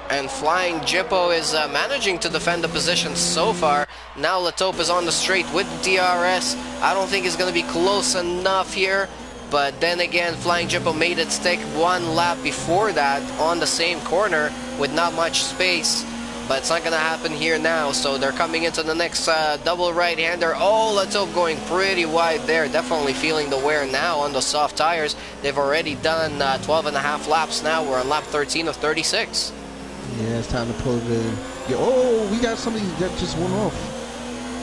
[SPEAKER 1] And Flying Jippo is managing to defend the position so far. Now Latope is on the straight with DRS. I don't think it's going to be close enough here. But then again, Flying Jippo made it stick 1 lap before that on the same corner with not much space. But it's not going to happen here now. So they're coming into the next double right-hander. Oh, Latope going pretty wide there. Definitely feeling the wear now on the soft tires. They've already done 12.5 laps now. We're on lap 13 of 36.
[SPEAKER 2] Yeah, it's time to pull it in. Yeah, oh, we got somebody that just went off.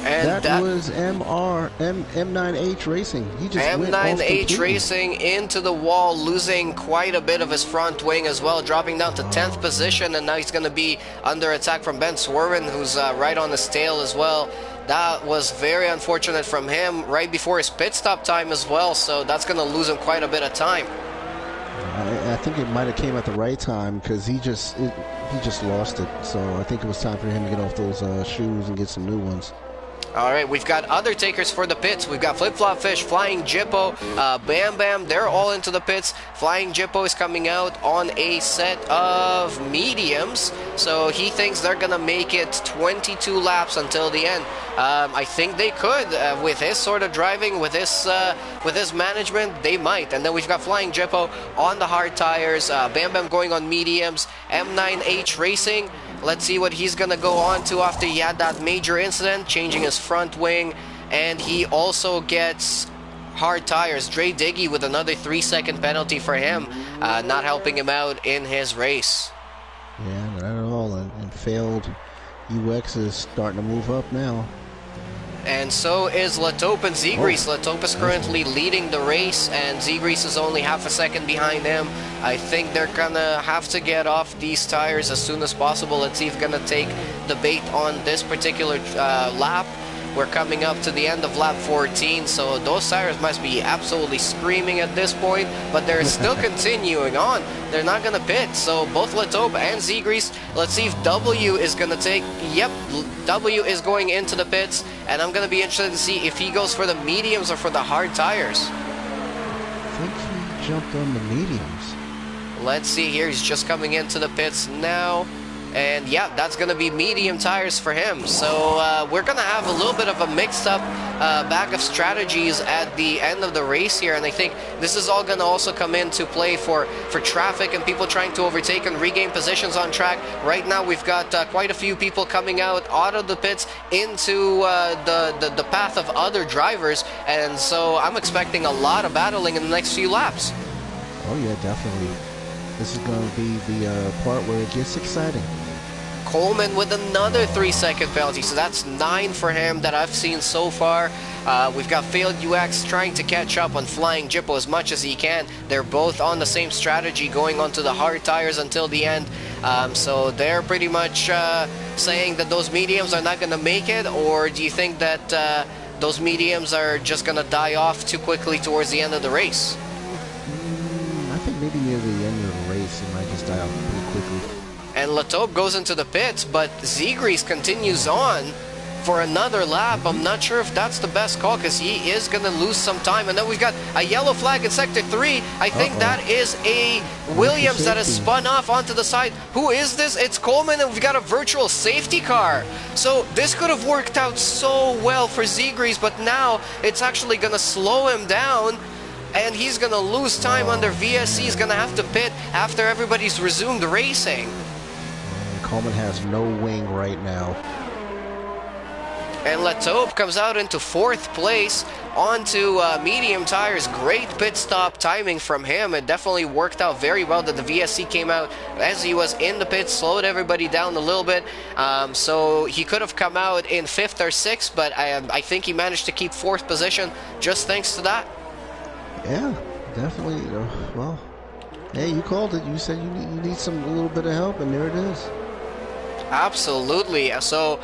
[SPEAKER 2] And that was M9H Racing. He just
[SPEAKER 1] M9H Racing into the wall, losing quite a bit of his front wing as well, dropping down to 10th position, and now he's going to be under attack from Ben Swerven, who's right on his tail as well. That was very unfortunate from him right before his pit stop time as well, so that's going to lose him quite a bit of time.
[SPEAKER 2] I think it might have came at the right time because he just lost it. So I think it was time for him to get off those shoes and get some new ones.
[SPEAKER 1] All right, we've got other takers for the pits. We've got Flip Flop Fish, Flying Jippo, Bam Bam. They're all into the pits. Flying Jippo is coming out on a set of mediums, so he thinks they're gonna make it 22 laps until the end. I think they could with his sort of driving, with his management, they might. And then we've got Flying Jippo on the hard tires. Bam Bam going on mediums. M9H Racing. Let's see what he's gonna go on to after he had that major incident, changing his front wing, and he also gets hard tires. Dre Diggy with another 3-second penalty for him, not helping him out in his race.
[SPEAKER 2] Yeah, not at all. And failed UX is starting to move up now.
[SPEAKER 1] And so is Latope and Zegrease. Latope is currently leading the race, and Zegrease is only half a second behind him. I think they're gonna have to get off these tires as soon as possible. Let's see if they're gonna take the bait on this particular lap. We're coming up to the end of lap 14, so those tires must be absolutely screaming at this point, but they're still continuing on. They're not going to pit, so both Latope and Zegrease. Let's see if W is going to take... Yep, W is going into the pits, and I'm going to be interested to see if he goes for the mediums or for the hard tires.
[SPEAKER 2] I think he jumped on the mediums.
[SPEAKER 1] Let's see here, he's just coming into the pits now. And yeah, that's going to be medium tires for him. So we're going to have a little bit of a mixed up bag of strategies at the end of the race here. And I think this is all going to also come into play for traffic and people trying to overtake and regain positions on track. Right now, we've got quite a few people coming out of the pits into the path of other drivers. And so I'm expecting a lot of battling in the next few laps.
[SPEAKER 2] Oh yeah, definitely. This is going to be the part where it gets exciting.
[SPEAKER 1] Coleman with another 3-second penalty, so that's 9 for him that I've seen so far. We've got Failed UX trying to catch up on Flying Jippo as much as he can. They're both on the same strategy, going onto the hard tires until the end. So they're pretty much saying that those mediums are not going to make it, or do you think that those mediums are just going to die off too quickly towards the end of the race?
[SPEAKER 2] I think maybe near the end of the race it might just die off pretty quickly.
[SPEAKER 1] And Latope goes into the pits, but Zegrease continues on for another lap. I'm not sure if that's the best call because he is going to lose some time. And then we've got a yellow flag in Sector 3. I think that is a Williams that has spun off onto the side. Who is this? It's Coleman, and we've got a virtual safety car. So this could have worked out so well for Zegrease, but now it's actually going to slow him down. And he's going to lose time under VSC. He's going to have to pit after everybody's resumed racing.
[SPEAKER 2] Coleman has no wing right now.
[SPEAKER 1] And Latope comes out into 4th place onto medium tires. Great pit stop timing from him. It definitely worked out very well that the VSC came out as he was in the pit, slowed everybody down a little bit. So he could have come out in 5th or 6th, but I think he managed to keep 4th position just thanks to that.
[SPEAKER 2] Yeah, definitely. Well, hey, you called it. You said you need a little bit of help, and there it is.
[SPEAKER 1] Absolutely. So,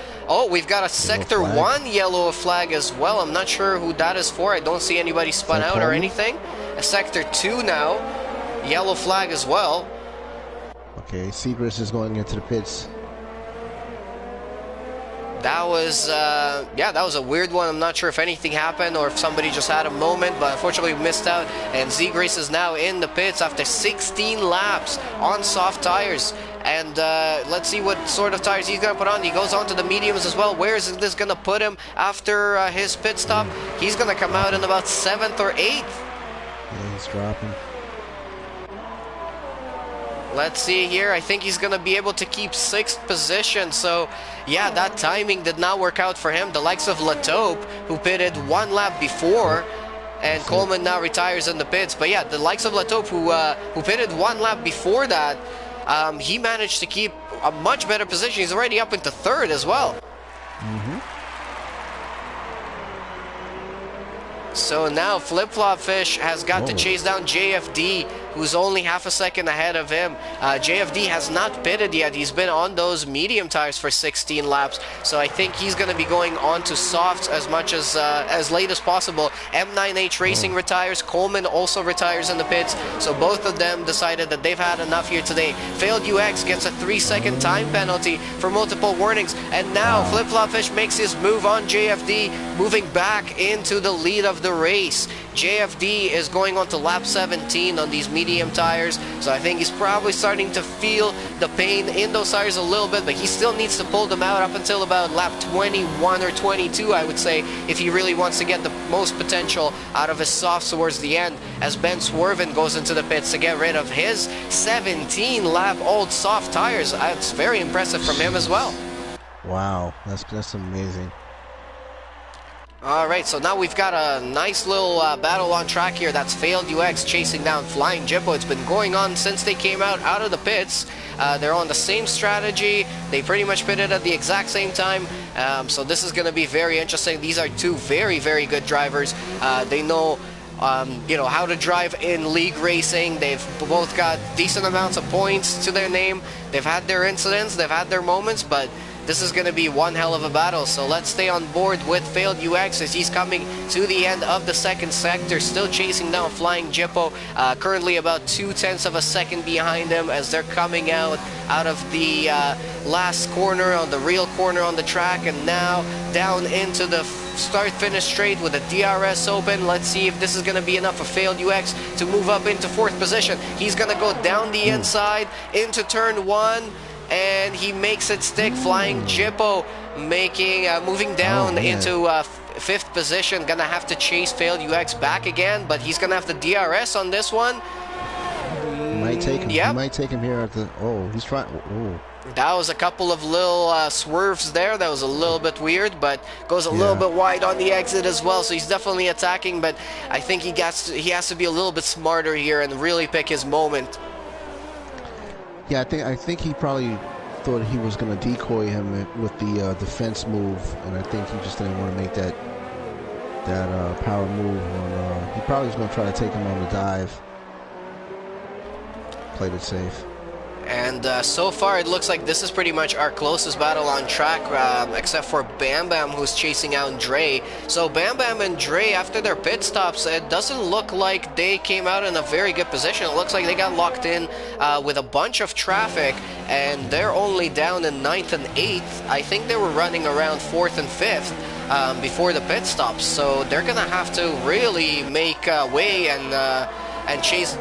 [SPEAKER 1] we've got a Sector 1 yellow flag as well. I'm not sure who that is for. I don't see anybody spun out or anything. A Sector 2 now. Yellow flag as well.
[SPEAKER 2] Okay, Seagrass is going into the pits.
[SPEAKER 1] That was, that was a weird one. I'm not sure if anything happened or if somebody just had a moment, but unfortunately we missed out. And Zegrease is now in the pits after 16 laps on soft tires. And let's see what sort of tires he's going to put on. He goes on to the mediums as well. Where is this going to put him after his pit stop? He's going to come out in about 7th or 8th.
[SPEAKER 2] Yeah, he's dropping.
[SPEAKER 1] Let's see here. I think he's going to be able to keep 6th position. So, yeah, that timing did not work out for him. The likes of Latope, who pitted 1 lap before, and Coleman now retires in the pits. But yeah, the likes of Latope, who pitted 1 lap before that, he managed to keep a much better position. He's already up into 3rd as well. So now Flip Flop Fish has got to chase down JFD. who's only half a second ahead of him. JFD has not pitted yet. He's been on those medium tires for 16 laps, so I think he's going to be going on to softs as late as possible. M9H Racing retires. Coleman also retires in the pits, so both of them decided that they've had enough here today. Failed UX gets a 3-second time penalty for multiple warnings, and now Flip Flop Fish makes his move on JFD, moving back into the lead of the race. JFD is going on to lap 17 on these medium tires, so I think he's probably starting to feel the pain in those tires a little bit, but he still needs to pull them out up until about lap 21 or 22, I would say, if he really wants to get the most potential out of his softs towards the end, as Ben Swerven goes into the pits to get rid of his 17-lap old soft tires. It's very impressive from him as well.
[SPEAKER 2] Wow, that's amazing.
[SPEAKER 1] Alright, so now we've got a nice little battle on track here. That's Failed UX chasing down Flying Jippo. It's been going on since they came out of the pits. They're on the same strategy. They pretty much pitted at the exact same time. So this is going to be very interesting. These are two very, very good drivers. They know how to drive in league racing. They've both got decent amounts of points to their name. They've had their incidents, they've had their moments, but this is going to be one hell of a battle, so let's stay on board with Failed UX as he's coming to the end of the second sector, still chasing down Flying Jippo, currently about 0.2 of a second behind him as they're coming out of the last corner, on the real corner on the track, and now down into the start-finish straight with the DRS open. Let's see if this is going to be enough for Failed UX to move up into 4th position. He's going to go down the inside into turn 1, and he makes it stick. Flying Jippo moving down into 5th position. Gonna have to chase Failed UX back again, but he's gonna have the DRS on this one.
[SPEAKER 2] Might take him.
[SPEAKER 1] Yep.
[SPEAKER 2] He might take him here at the. Oh, he's trying. Oh.
[SPEAKER 1] That was a couple of little swerves there. That was a little bit weird, but goes a little bit wide on the exit as well. So he's definitely attacking, but I think he has to be a little bit smarter here and really pick his moment.
[SPEAKER 2] Yeah, I think he probably thought he was going to decoy him with the defense move, and I think he just didn't want to make that power move. He probably was going to try to take him on the dive. Played it safe.
[SPEAKER 1] And so far it looks like this is pretty much our closest battle on track, except for Bam Bam, who's chasing out Dre. So Bam Bam and Dre, after their pit stops, it doesn't look like they came out in a very good position. It looks like they got locked in with a bunch of traffic, and they're only down in 9th and 8th. I think they were running around 4th and 5th before the pit stops, so they're gonna have to really make way and chase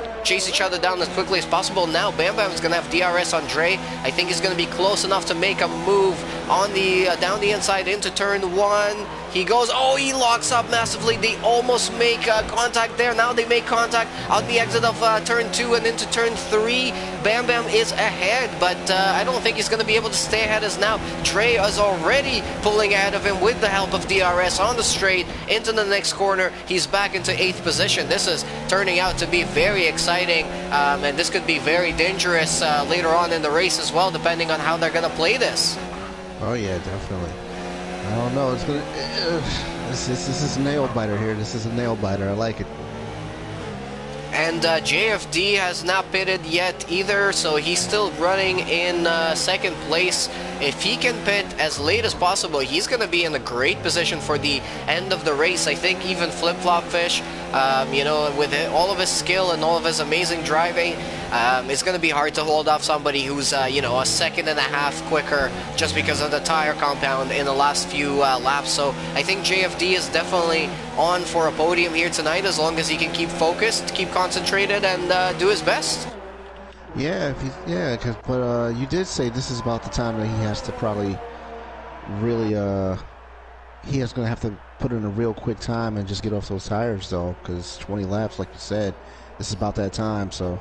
[SPEAKER 1] each other down as quickly as possible. Now Bam Bam is going to have DRS on Dre. I think he's going to be close enough to make a move on the down the inside into turn 1. He goes, oh, he locks up massively. They almost make contact there. Now they make contact on the exit of turn 2 and into turn 3. Bam Bam is ahead, but I don't think he's going to be able to stay ahead as now. Dre is already pulling ahead of him with the help of DRS on the straight into the next corner. He's back into 8th position. This is turning out to be very exciting, and this could be very dangerous later on in the race as well, depending on how they're going to play this.
[SPEAKER 2] Oh yeah, definitely. I don't know. It's gonna. This is a nail biter here. This is a nail biter. I like it.
[SPEAKER 1] And JFD has not pitted yet either, so he's still running in 2nd place. If he can pit as late as possible, he's going to be in a great position for the end of the race. I think even Flip Flop Fish, with all of his skill and all of his amazing driving, it's going to be hard to hold off somebody who's, a second and a half quicker just because of the tire compound in the last few laps. So I think JFD is definitely on for a podium here tonight as long as he can keep focused, keep concentrated, and do his best.
[SPEAKER 2] Yeah, but you did say this is about the time that he has to probably really, he is going to have to put in a real quick time and just get off those tires, though, because 20 laps, like you said, this is about that time, so.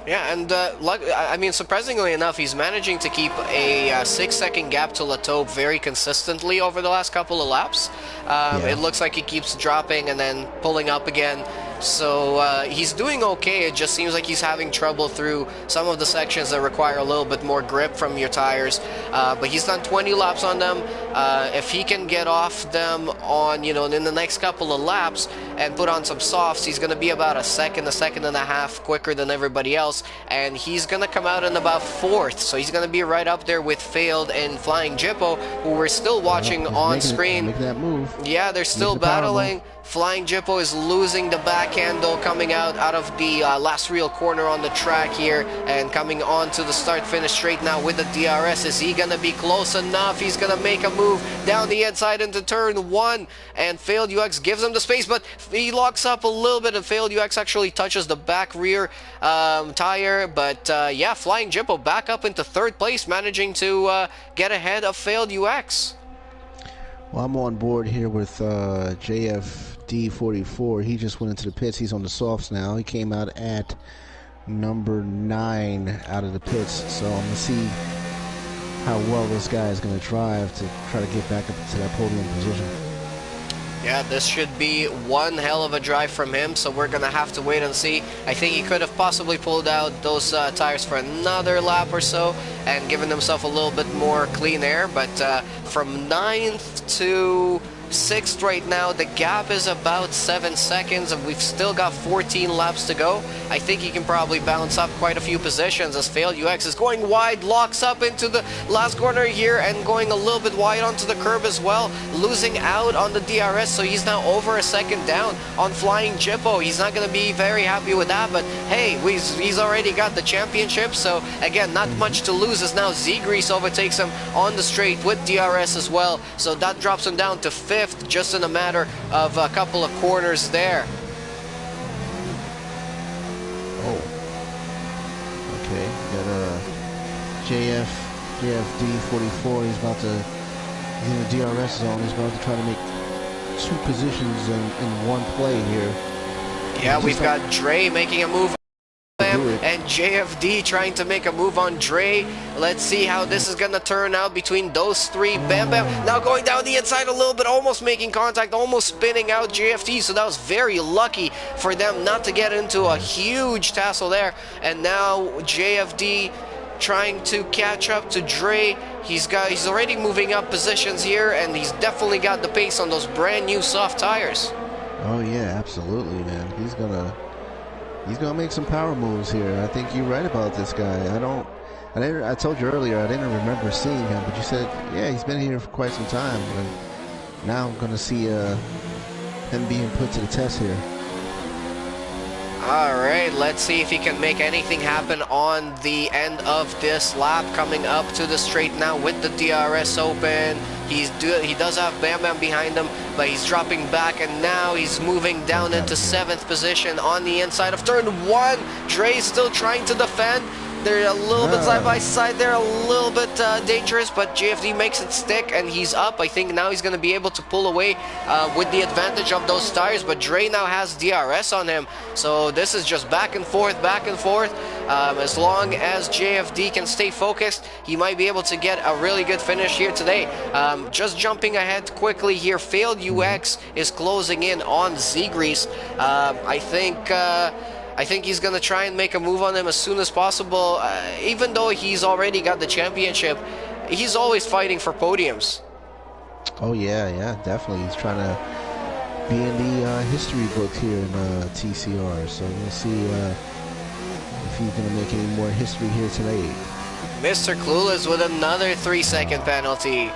[SPEAKER 1] Yeah, and surprisingly enough, he's managing to keep a 6-second gap to Latobe very consistently over the last couple of laps. It looks like he keeps dropping and then pulling up again. So he's doing okay. It just seems like he's having trouble through some of the sections that require a little bit more grip from your tires. But he's done 20 laps on them. If he can get off them on, you know, in the next couple of laps and put on some softs, he's going to be about a second and a half quicker than everybody else. And he's going to come out in about 4th. So he's going to be right up there with Failed and Flying Jippo, who we're still watching on screen.
[SPEAKER 2] Make that move.
[SPEAKER 1] Yeah, they're still battling. Flying Jippo is losing the back handle coming out of the last real corner on the track here and coming on to the start-finish straight now with the DRS. Is he going to be close enough? He's going to make a move down the inside into turn 1, and Failed UX gives him the space, but he locks up a little bit, and Failed UX actually touches the back rear tire. But yeah, Flying Jippo back up into 3rd place, managing to get ahead of Failed UX.
[SPEAKER 2] Well, I'm on board here with JFD44. He just went into the pits. He's on the softs now. He came out at number 9 out of the pits. So I'm going to see how well this guy is going to drive to try to get back up into that podium position.
[SPEAKER 1] Yeah, this should be one hell of a drive from him, so we're going to have to wait and see. I think he could have possibly pulled out those tires for another lap or so and given himself a little bit more clean air, but from 9th to 6th right now, the gap is about 7 seconds, and we've still got 14 laps to go. I think he can probably bounce up quite a few positions as Failed UX is going wide, locks up into the last corner here and going a little bit wide onto the curb as well, losing out on the DRS, so he's now over a second down on Flying Jippo. He's not going to be very happy with that, but hey, he's already got the championship, so again, not much to lose as now Z-Grease overtakes him on the straight with DRS as well, so that drops him down to 5th. Just in a matter of a couple of corners there.
[SPEAKER 2] Oh. Okay. Got JFD44. He's in the DRS zone. He's about to try to make 2 positions in one play here.
[SPEAKER 1] Yeah, we've got Dre making a move and JFD trying to make a move on Dre. Let's see how this is gonna turn out between those 3. Bam Bam now going down the inside a little bit, almost making contact, almost spinning out JFD, so that was very lucky for them not to get into a huge tassel there. And now JFD trying to catch up to Dre. He's already moving up positions here, and he's definitely got the pace on those brand new soft tires.
[SPEAKER 2] Oh yeah, absolutely, man. He's gonna make some power moves here. I think you're right about this guy. I told you earlier I didn't remember seeing him, but you said, yeah, he's been here for quite some time. And now I'm gonna see him being put to the test here.
[SPEAKER 1] All right, let's see if he can make anything happen on the end of this lap, coming up to the straight now with the DRS open. He does have Bam Bam behind him, but he's dropping back, and now he's moving down into 7th position on the inside of turn 1. Dre's still trying to defend. They're a little bit side by side. They're a little bit dangerous, but JFD makes it stick, and he's up. I think now he's going to be able to pull away with the advantage of those tires, but Dre now has DRS on him, so this is just back and forth, back and forth. As long as JFD can stay focused, he might be able to get a really good finish here today. Just jumping ahead quickly here, Failed UX is closing in on Z-Grease. I think he's going to try and make a move on him as soon as possible. Even though he's already got the championship, he's always fighting for podiums.
[SPEAKER 2] Oh, yeah, definitely. He's trying to be in the history books here in TCR. So we'll see if he's going to make any more history here today.
[SPEAKER 1] Mr. Clueless with another 3-second penalty.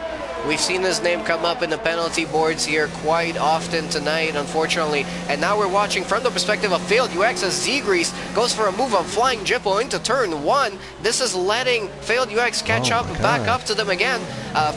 [SPEAKER 1] We've seen his name come up in the penalty boards here quite often tonight, unfortunately. And now we're watching from the perspective of Failed UX as Z-Grease goes for a move on Flying Jippo into turn 1. This is letting Failed UX catch up and back up to them again.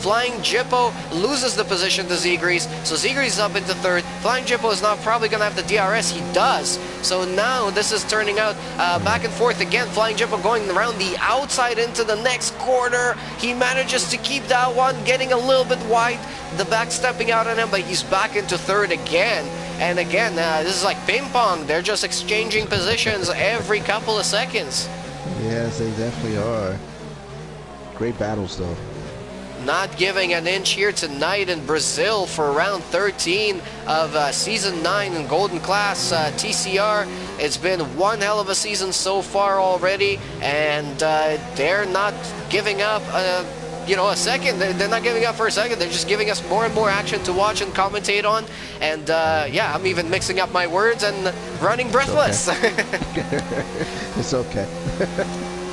[SPEAKER 1] Flying Jippo loses the position to Z-Grease, so Z-Grease is up into 3rd. Flying Jippo is now probably going to have the DRS. He does. So now this is turning out back and forth again. Flying Jippo going around the outside into the next corner. He manages to keep that one, getting a little bit wide, the back stepping out on him, but he's back into 3rd again. And again, this is like ping pong. They're just exchanging positions every couple of seconds.
[SPEAKER 2] Yes, they definitely are. Great battles, though.
[SPEAKER 1] not giving an inch here tonight in Brazil for round 13 of Season 9 in Golden Class TCR. It's been one hell of a season so far already, and they're not giving up you know, a second. They're not giving up for a second. They're just giving us more and more action to watch and commentate on. And yeah, I'm even mixing up my words and running breathless.
[SPEAKER 2] It's okay.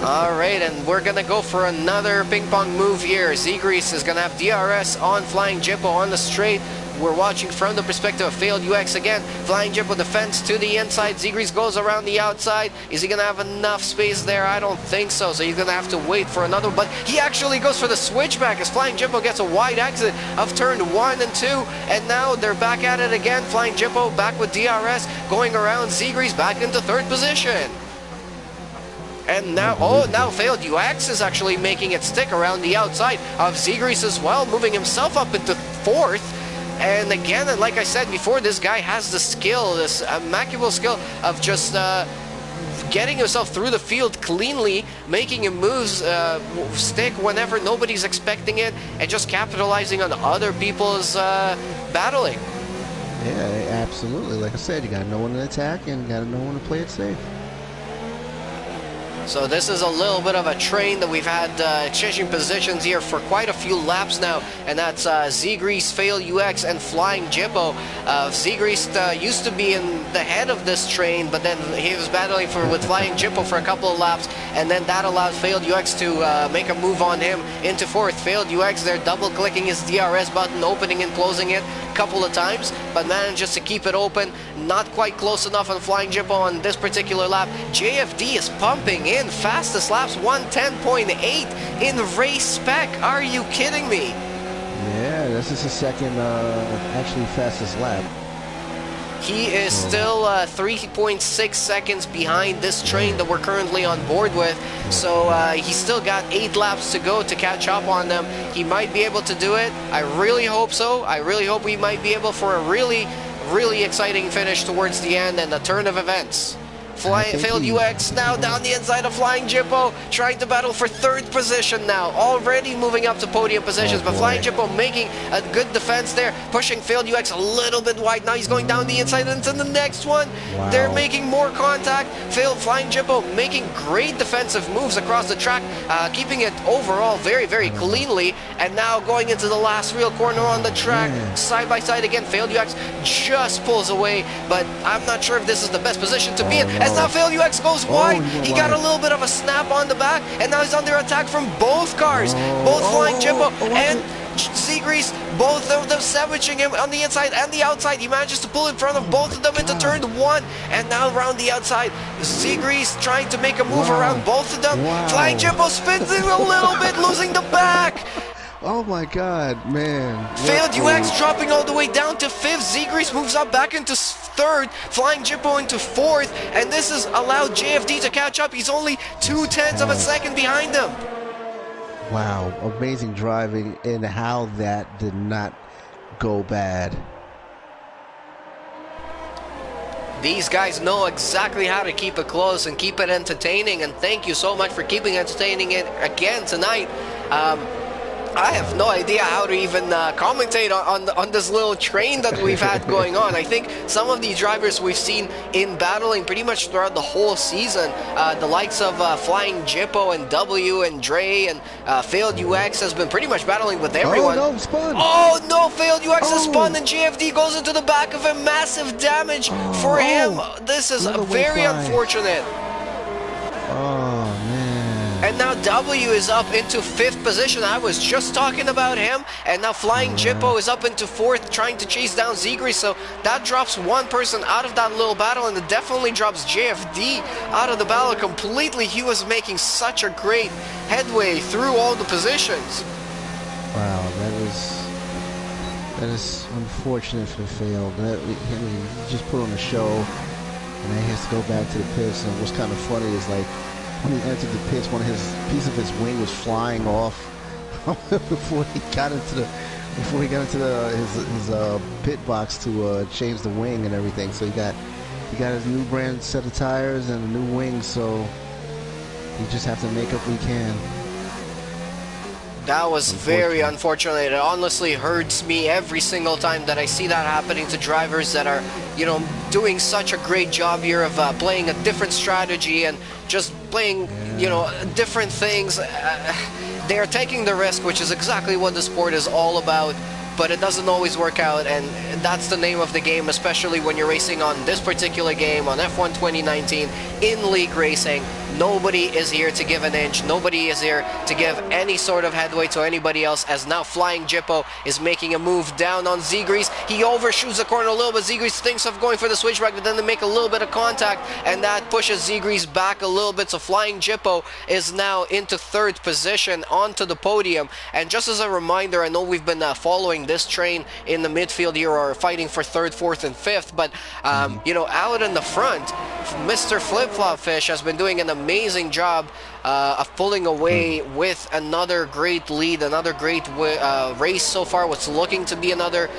[SPEAKER 1] All right, and we're gonna go for another ping pong move here. Z-Grease is gonna have DRS on Flying Jippo on the straight. We're watching from the perspective of failed UX again. Flying Jippo defense to the inside. Z-Grease goes around the outside. Is he going to have enough space there? I don't think so. So he's going to have to wait for another. But he actually goes for the switchback as Flying Jippo gets a wide exit of turn 1 and 2. And now they're back at it again. Flying Jippo back with DRS going around Z-Grease back into 3rd position. And now, oh, now failed UX is actually making it stick around the outside of Z-Grease as well, moving himself up into 4th. And again, like I said before, this guy has the skill, this immaculate skill of just getting himself through the field cleanly, making him moves stick whenever nobody's expecting it, and just capitalizing on other people's battling.
[SPEAKER 2] Yeah, absolutely. Like I said, you got to know when to attack and you got to know when to play it safe.
[SPEAKER 1] So this is a little bit of a train that we've had exchanging positions here for quite a few laps now, and that's Z-Grease, Fail UX, and Flying Jippo. Z-Grease used to be in the head of this train, but then he was battling with Flying Jippo for a couple of laps, and then that allowed Failed UX to make a move on him into 4th. Failed UX there double-clicking his DRS button, opening and closing it a couple of times, but manages to keep it open. Not quite close enough on Flying Jippo on this particular lap. JFD is pumping in fastest laps, 110.8 in race spec. Are you kidding me?
[SPEAKER 2] Yeah, this is his second actually fastest lap.
[SPEAKER 1] He is still 3.6 seconds behind this train that we're currently on board with. So he's still got 8 laps to go to catch up on them. He might be able to do it. I really hope so. I really hope we might be able for a really exciting finish towards the end and a turn of events. Failed UX now down the inside of Flying Jippo, trying to battle for 3rd position now, already moving up to podium positions, but Flying Jippo making a good defense there, pushing Failed UX a little bit wide. Now he's going down the inside into the next one.
[SPEAKER 2] Wow.
[SPEAKER 1] They're making more contact. Flying Jippo making great defensive moves across the track, keeping it overall very cleanly, and now going into the last real corner on the track, side by side again. Failed UX just pulls away, but I'm not sure if this is the best position to be in. As now Failed UX goes wide. He got a little bit of a snap on the back, and now he's under attack from both cars. Both Flying Jippo and Z-Grease, both of them savaging him on the inside and the outside. He manages to pull in front of both of them into turn 1, and now around the outside, Z-Grease trying to make a move around both of them. Flying Jippo spins in a little bit, losing the back.
[SPEAKER 2] Oh my god, man.
[SPEAKER 1] Failed UX dropping all the way down to 5th. Z-Grease moves up back into 3rd. Flying Jippo into 4th. And this has allowed JFD to catch up. He's only 0.2 of a second behind him.
[SPEAKER 2] Wow, amazing driving, and how that did not go bad.
[SPEAKER 1] These guys know exactly how to keep it close and keep it entertaining. And thank you so much for keeping entertaining it again tonight. I have no idea how to even commentate on this little train that we've had going on. I think some of the drivers we've seen in battling pretty much throughout the whole season, the likes of Flying Jippo and W and Dre and Failed UX has been pretty much battling with everyone.
[SPEAKER 2] Oh no, spun!
[SPEAKER 1] Oh no, Failed UX has spun and JFD goes into the back of him. Massive damage for him. This is very unfortunate.
[SPEAKER 2] Oh man.
[SPEAKER 1] And now W is up into 5th position. I was just talking about him. And now Flying Jippo is up into 4th, trying to chase down Z-Grease. So that drops one person out of that little battle, and it definitely drops JFD out of the battle completely. He was making such a great headway through all the positions.
[SPEAKER 2] Wow, that is unfortunate for Failed. I mean, he just put on a show, and then he has to go back to the pits. And what's kind of funny is, like, when he entered the pits, one of his piece of his wing was flying off before he got into his pit box to change the wing and everything. So he got his new brand set of tires and a new wing. So he just have to make up what he can.
[SPEAKER 1] That was very unfortunate. It honestly hurts me every single time that I see that happening to drivers that are, you know, doing such a great job here of playing a different strategy and just playing, you know, different things. They are taking the risk, which is exactly what the sport is all about. But it doesn't always work out, and that's the name of the game, especially when you're racing on this particular game, on F1 2019, in league racing. Nobody is here to give an inch. Nobody is here to give any sort of headway to anybody else, as now Flying Jippo is making a move down on Zegries. He overshoots the corner a little bit. Zegries thinks of going for the switchback, but then they make a little bit of contact, and that pushes Zegries back a little bit. So Flying Jippo is now into third position onto the podium. And just as a reminder, I know we've been following this train in the midfield here, or fighting for third, fourth, and fifth, but you know, out in the front, Mr. Flip-Flop Fish has been doing an amazing job of pulling away with another great lead, another great race so far. What's looking to be another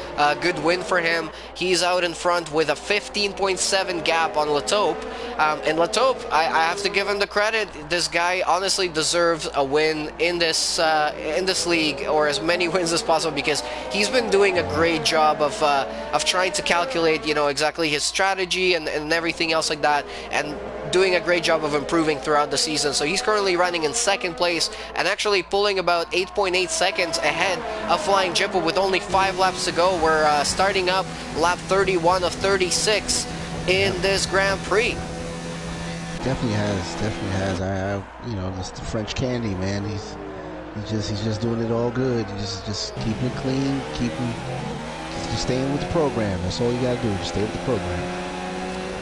[SPEAKER 1] good win for him. He's out in front with a 15.7 gap on Latope. And Latope, I have to give him the credit. This guy honestly deserves a win in this league, or as many wins as possible, because he's been doing a great job of trying to calculate, you know, exactly his strategy and everything else like that, and doing a great job of improving throughout the season. So he's currently running in second place and actually pulling about 8.8 seconds ahead of Flying Jippo with only 5 laps to go. We're starting up lap 31 of 36 in this Grand Prix.
[SPEAKER 2] Definitely has. You know, just the French candy, man. He's just doing it all good. Just keeping it clean, just staying with the program. That's all you gotta do. Just stay with the program.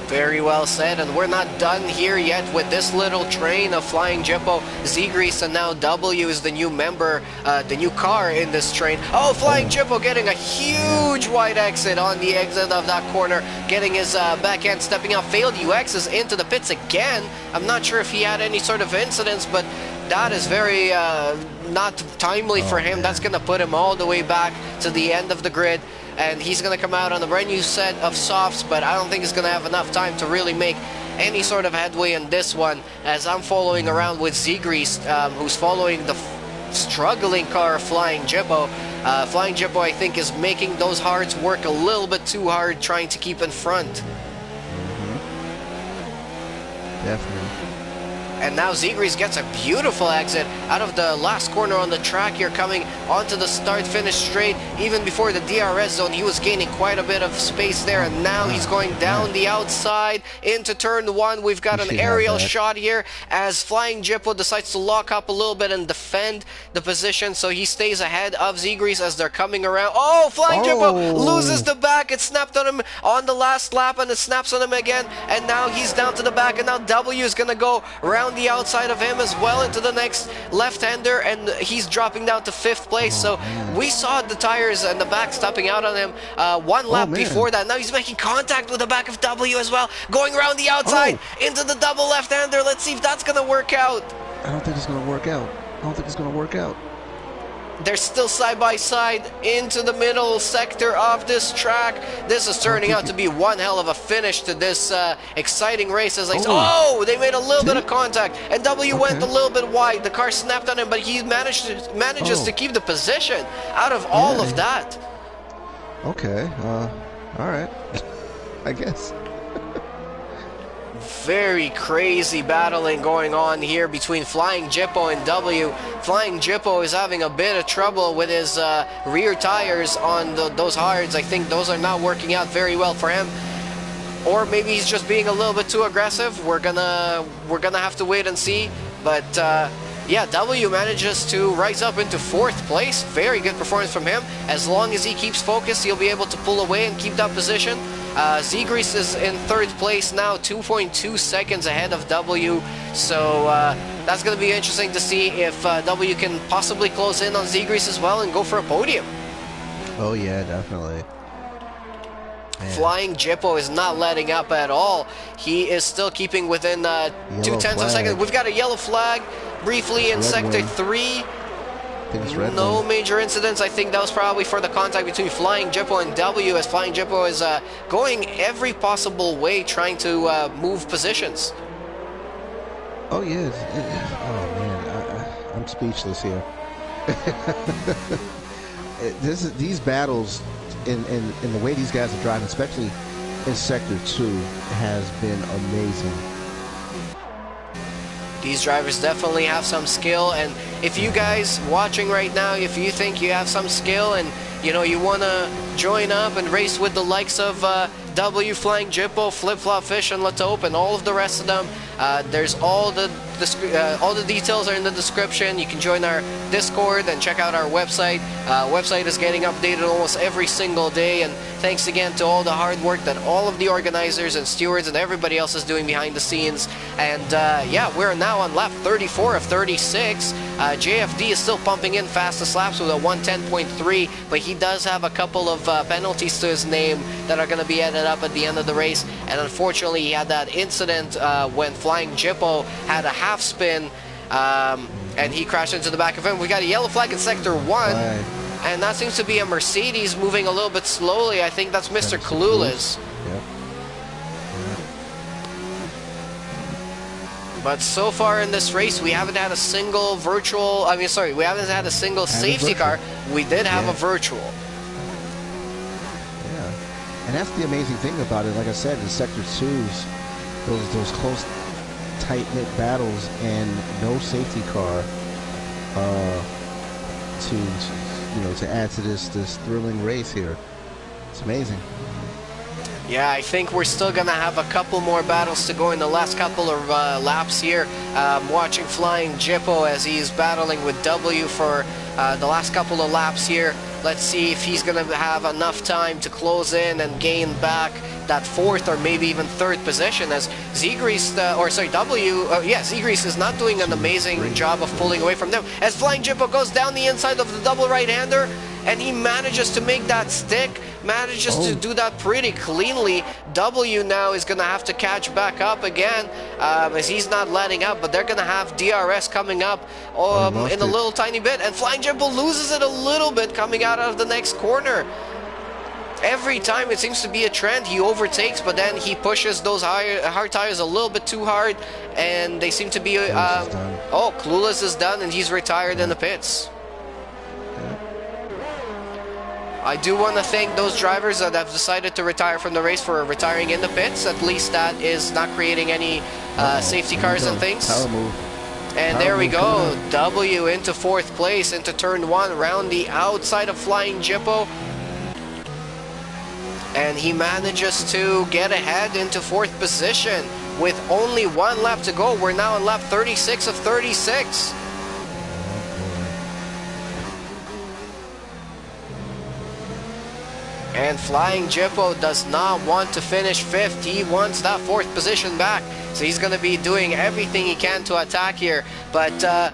[SPEAKER 1] Very well said, and we're not done here yet with this little train of Flying Jippo, Zegries, and now W is the new member, the new car in this train. Oh, Flying Jippo getting a huge wide exit on the exit of that corner, getting his back end stepping out, failed UXs into the pits again. I'm not sure if he had any sort of incidents, but that is very not timely for him. That's going to put him all the way back to the end of the grid. And he's going to come out on a brand new set of softs, but I don't think he's going to have enough time to really make any sort of headway in this one, as I'm following around with Zegries, who's following the struggling car of Flying Jippo. Flying Jippo, I think, is making those hards work a little bit too hard, trying to keep in front.
[SPEAKER 2] Definitely.
[SPEAKER 1] And now Zegries gets a beautiful exit out of the last corner on the track here, coming onto the start-finish straight. Even before the DRS zone, he was gaining quite a bit of space there, and now he's going down the outside into turn 1. We've got an aerial shot here as Flying Jippo decides to lock up a little bit and defend the position, so he stays ahead of Zegries as they're coming around. Oh, Flying Jippo loses the back. It snapped on him on the last lap, and it snaps on him again, and now he's down to the back, and now W is going to go around the outside of him as well into the next left-hander, and he's dropping down to 5th place. So we saw the tires and the back stopping out on him one lap before that. Now he's making contact with the back of W as well, going around the outside into the double left-hander. Let's see if that's gonna work out.
[SPEAKER 2] I don't think it's gonna work out.
[SPEAKER 1] They're still side by side into the middle sector of this track. This is turning out to be one hell of a finish to this exciting race. As they made a little bit of contact, and W went a little bit wide. The car snapped on him, but he manages to keep the position out of all of that.
[SPEAKER 2] Okay, all right, I guess.
[SPEAKER 1] Very crazy battling going on here between Flying Jippo and W. Flying Jippo is having a bit of trouble with his rear tires on those hards. I think those are not working out very well for him. Or maybe he's just being a little bit too aggressive. We're gonna have to wait and see. But yeah, W manages to rise up into 4th place. Very good performance from him. As long as he keeps focused, he'll be able to pull away and keep that position. Zegries is in 3rd place now, 2.2 seconds ahead of W. So that's going to be interesting to see if W can possibly close in on Zegries as well and go for a podium.
[SPEAKER 2] Oh yeah, definitely. Man.
[SPEAKER 1] Flying Jippo is not letting up at all. He is still keeping within 0.2 of a second. We've got a yellow flag briefly in Sector 3. No major incidents. I think that was probably for the contact between Flying Jippo and W, as Flying Jippo is going every possible way trying to move positions.
[SPEAKER 2] Oh yeah, oh man, I'm speechless here. These battles in the way these guys are driving, especially in Sector 2, has been amazing.
[SPEAKER 1] These drivers definitely have some skill, and if you guys watching right now, if you think you have some skill and you want to join up and race with the likes of W, Flying Jippo, Flip Flop Fish, and Latope, and all of the rest of them, there's all the details are in the description. You can join our Discord and check out our website. Website is getting updated almost every single day, and thanks again to all the hard work that all of the organizers and stewards and everybody else is doing behind the scenes. And yeah, we're now on lap 34 of 36. JFD is still pumping in fastest laps with a 110.3, but he does have a couple of penalties to his name that are going to be added up at the end of the race. And unfortunately, he had that incident when Flying Jippo had a half spin, and he crashed into the back of him. We got a yellow flag in Sector 1, right. And that seems to be a Mercedes moving a little bit slowly. I think that's Mr. Clueless.
[SPEAKER 2] Yep.
[SPEAKER 1] But so far in this race, we haven't had a single virtual, we haven't had a single safety car. We did have a virtual.
[SPEAKER 2] Yeah. And that's the amazing thing about it. Like I said, in Sector 2s, those close, tight-knit battles and no safety car to add to this thrilling race here. It's amazing.
[SPEAKER 1] Yeah, I think we're still gonna have a couple more battles to go in the last couple of laps here. Watching Flying Jippo as he's battling with W for the last couple of laps here. Let's see if he's gonna have enough time to close in and gain back that fourth or maybe even third position, as Zegrease, Zegrease is not doing an amazing job of pulling away from them. As Flying Jippo goes down the inside of the double right-hander, and he manages to make that stick, manages to do that pretty cleanly. W now is going to have to catch back up again, as he's not letting up, but they're going to have DRS coming up in a little tiny bit, and Flying Jippo loses it a little bit coming out of the next corner. Every time it seems to be a trend, he overtakes, but then he pushes those hard tires a little bit too hard, and they seem to be... Clueless is done, and he's retired in the pits. I do want to thank those drivers that have decided to retire from the race for retiring in the pits. At least that is not creating any safety cars and things.
[SPEAKER 2] Power move.
[SPEAKER 1] And there we go. W into fourth place into turn 1, around the outside of Flying Jippo. And he manages to get ahead into fourth position with only one lap to go. We're now on lap 36 of 36. And Flying Jippo does not want to finish fifth. He wants that fourth position back. So he's going to be doing everything he can to attack here. But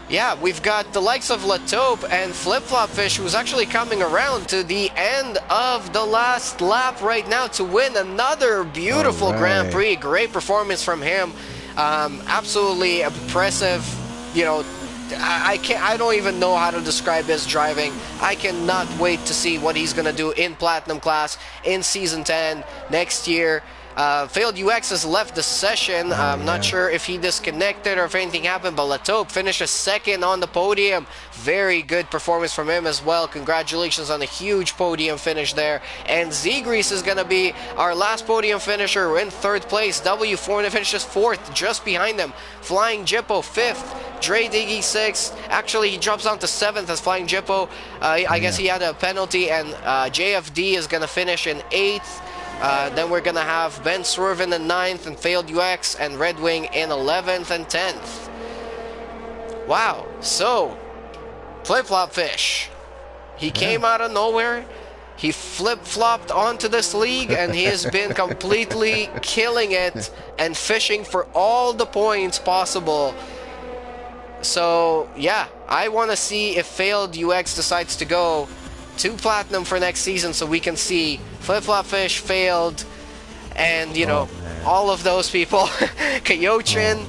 [SPEAKER 1] yeah, we've got the likes of Latope and Flip Flop Fish, who's actually coming around to the end of the last lap right now to win another beautiful Grand Prix. Great performance from him. Absolutely impressive. I don't even know how to describe his driving. I cannot wait to see what he's gonna do in Platinum class in Season 10 next year. Failed UX has left the session. I'm not sure if he disconnected or if anything happened, but Latope finished second on the podium. Very good performance from him as well. Congratulations on a huge podium finish there. And Zegrease is going to be our last podium finisher in third place. W4 finishes fourth, just behind him. Flying Jippo fifth. Dre Diggy sixth. Actually, he drops down to seventh as Flying Jippo. I guess he had a penalty, and JFD is going to finish in eighth. Then we're going to have Ben Swerve in 9th and Failed UX and Red Wing in 11th and 10th. Wow. So, Flip Flop Fish. He came out of nowhere. He flip-flopped onto this league, and he has been completely killing it and fishing for all the points possible. So, yeah, I want to see if Failed UX decides to go to Platinum for next season so we can see Flip Flop Fish, Failed, and, all of those people. Kyochin.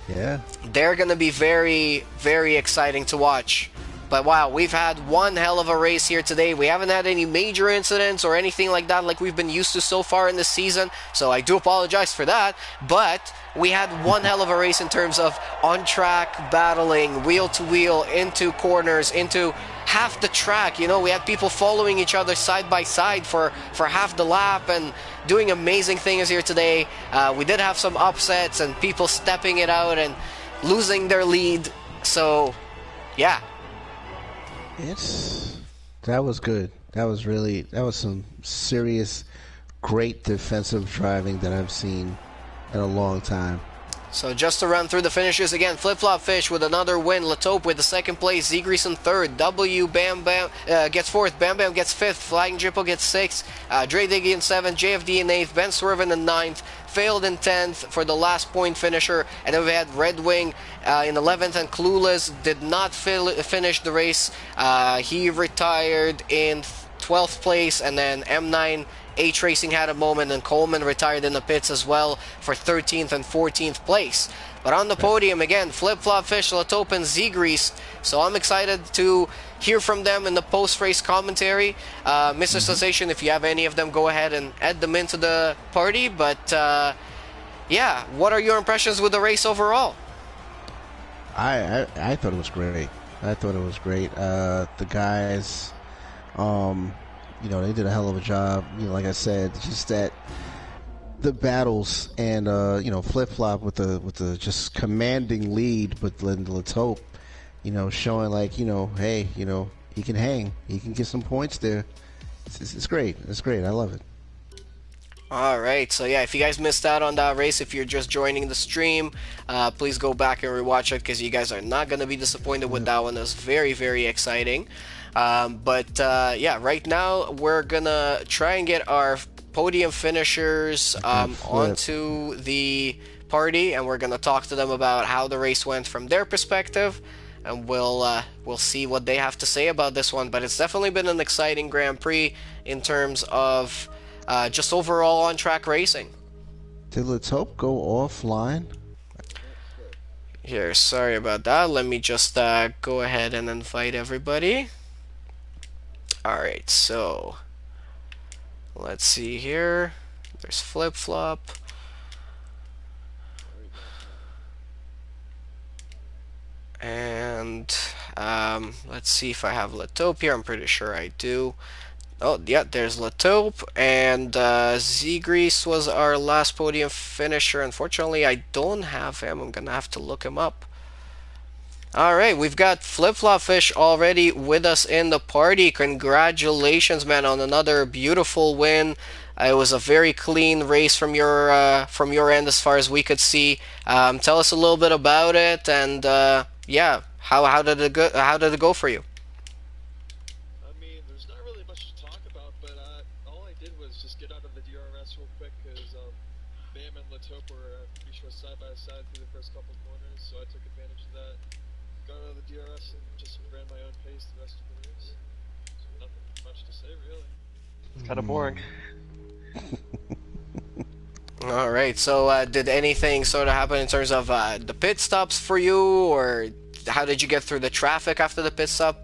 [SPEAKER 2] Yeah.
[SPEAKER 1] They're going to be very, very exciting to watch. But wow, we've had one hell of a race here today. We haven't had any major incidents or anything like that like we've been used to so far in this season, so I do apologize for that. But we had one hell of a race in terms of on-track battling, wheel-to-wheel, into corners, into half the track. You know, we had people following each other side by side for half the lap and doing amazing things here today. We did have some upsets and people stepping it out and losing their lead. So, yeah.
[SPEAKER 2] That was good. That was some serious, great defensive driving that I've seen in a long time.
[SPEAKER 1] So just to run through the finishes again, Flip Flop Fish with another win, Latope with the second place, Zegrease in third, W Bam Bam gets fourth, Bam Bam gets fifth, Flying Jippo gets sixth, Dre Diggy in seventh, JFD in eighth, Ben Swervin in ninth, Failed in 10th for the last point finisher, and then we had Red Wing in 11th, and Clueless did not finish the race. He retired in 12th place, and then M9 H Racing had a moment, and Coleman retired in the pits as well for 13th and 14th place. But on the podium again, Flip Flop Fish, Latope, and Zegrease. So I'm excited to hear from them in the post-race commentary. Mr. Sensation, if you have any of them, go ahead and add them into the party. But yeah, what are your impressions with the race overall?
[SPEAKER 2] I thought it was great. I thought it was great. The guys, you know, they did a hell of a job. You know, like I said, just that the battles and you know, Flip Flop with the just commanding lead, but Latope, you know, showing like, you know, hey, you know, he can hang, he can get some points there. It's great. It's great. I love it.
[SPEAKER 1] Alright, so yeah, if you guys missed out on that race, if you're just joining the stream, please go back and rewatch it, because you guys are not going to be disappointed with that one. It was very, very exciting. But yeah, right now we're going to try and get our podium finishers onto the party, and we're going to talk to them about how the race went from their perspective, and we'll see what they have to say about this one. But it's definitely been an exciting Grand Prix in terms of just overall on-track racing.
[SPEAKER 2] Did Latope go offline?
[SPEAKER 1] Here, sorry about that. Let me just go ahead and invite everybody. Alright, so let's see here. There's Flip Flop. And let's see if I have Latope here. I'm pretty sure I do. Oh, yeah, there's Latope, and Zegrease was our last podium finisher. Unfortunately, I don't have him. I'm gonna have to look him up. Alright, we've got Flip Flop Fish already with us in the party. Congratulations, man, on another beautiful win. It was a very clean race from your end as far as we could see. Tell us a little bit about it, and yeah, how did it go? How did it go for you?
[SPEAKER 3] I mean, there's not really much to talk about, but all I did was just get out of the DRS real quick, because Bam and Latope were pretty sure side by side through the first couple corners, so I took advantage of that. Got out of the DRS and just ran my own pace the rest of the race. So nothing much to say, really.
[SPEAKER 4] It's kind of boring.
[SPEAKER 1] Alright, so did anything sort of happen in terms of the pit stops for you, or how did you get through the traffic after the pit stop?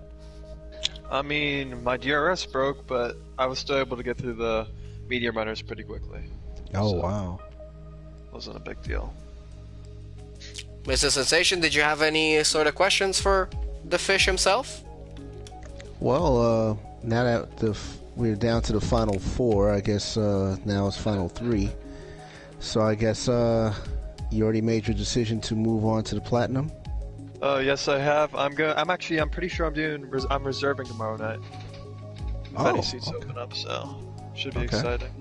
[SPEAKER 4] I mean, my DRS broke, but I was still able to get through the medium runners pretty quickly.
[SPEAKER 2] Oh,
[SPEAKER 4] so,
[SPEAKER 2] wow.
[SPEAKER 4] Wasn't a big deal.
[SPEAKER 1] Mr. Sensation, did you have any sort of questions for the fish himself?
[SPEAKER 2] Well, now that we're down to the final four, I guess now it's final three. So I guess you already made your decision to move on to the platinum.
[SPEAKER 4] Yes, I have. I'm pretty sure I'm reserving tomorrow night. If any seats open up, so should be exciting.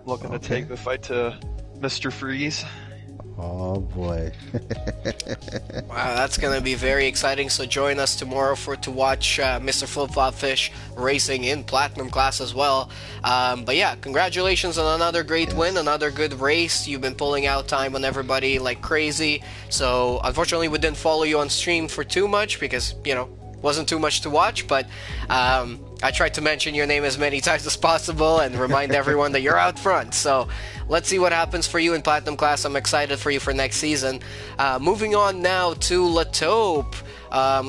[SPEAKER 4] Looking to take the fight to Mr. Freeze.
[SPEAKER 2] Oh boy.
[SPEAKER 1] Wow, that's gonna be very exciting. So join us tomorrow to watch Mr. Flip Flop Fish racing in Platinum class as well. But yeah, congratulations on another great win, another good race. You've been pulling out time on everybody like crazy. So unfortunately we didn't follow you on stream for too much because, you know, wasn't too much to watch, but I tried to mention your name as many times as possible and remind everyone that you're out front. So let's see what happens for you in Platinum class. I'm excited for you for next season. Moving on now to Latope.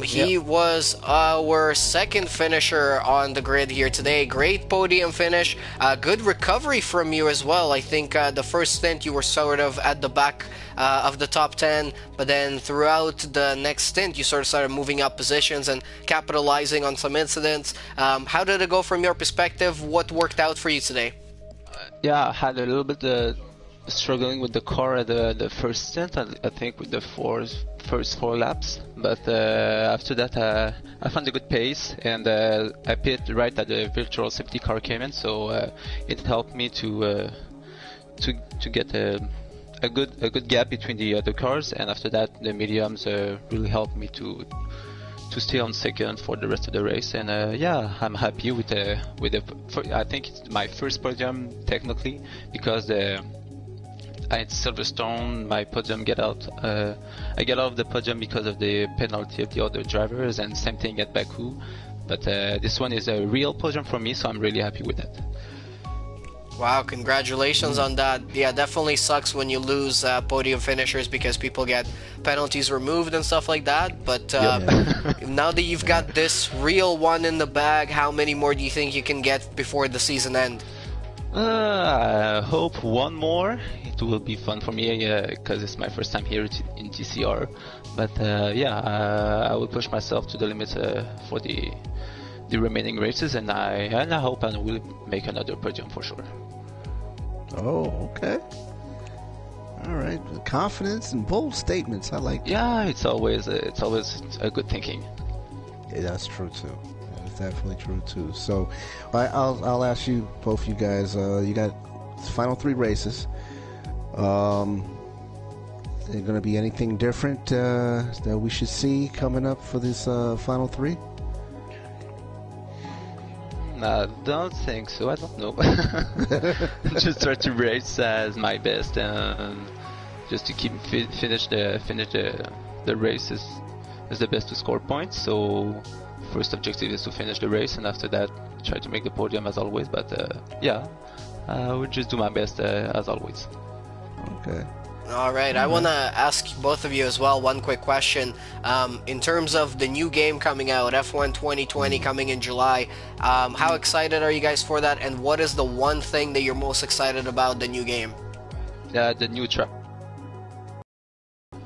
[SPEAKER 1] He was our second finisher on the grid here today. Great podium finish. Good recovery from you as well. I think the first stint you were sort of at the back of the top 10, but then throughout the next stint you sort of started moving up positions and capitalizing on some incidents. How did it go from your perspective? What worked out for you today?
[SPEAKER 5] Yeah, I had a little bit struggling with the car at the first stint, I think with the first four laps, but after that I found a good pace, and I pit right at the virtual safety car came in, so it helped me to get a good gap between the other cars, and after that the mediums really helped me to stay on second for the rest of the race, and yeah, I'm happy with the I think it's my first podium technically, because at Silverstone my podium I get out of the podium because of the penalty of the other drivers, and same thing at Baku, but this one is a real podium for me, so I'm really happy with that.
[SPEAKER 1] Wow, congratulations on that. Yeah, definitely sucks when you lose podium finishers because people get penalties removed and stuff like that. But now that you've got this real one in the bag, how many more do you think you can get before the season end?
[SPEAKER 5] I hope one more. It will be fun for me because it's my first time here in TCR. But yeah, I will push myself to the limit for the remaining races, and I hope I will make another podium for sure.
[SPEAKER 2] Oh, okay. All right, confidence and bold statements. I like that.
[SPEAKER 5] Yeah, it's always a good thinking.
[SPEAKER 2] Yeah, that's true too. That's definitely true too. So, I'll ask you both, you guys. You got final 3 races. Is there going to be anything different that we should see coming up for this final 3?
[SPEAKER 5] I don't think so. I don't know. Just try to race as my best, and just to keep finish the race is the best to score points. So first objective is to finish the race, and after that try to make the podium as always. But yeah, I will just do my best as always.
[SPEAKER 2] Okay.
[SPEAKER 1] All right, I want to ask both of you as well one quick question. In terms of the new game coming out, F1 2020 coming in July, how excited are you guys for that, and what is the one thing that you're most excited about the new game?
[SPEAKER 5] The new track.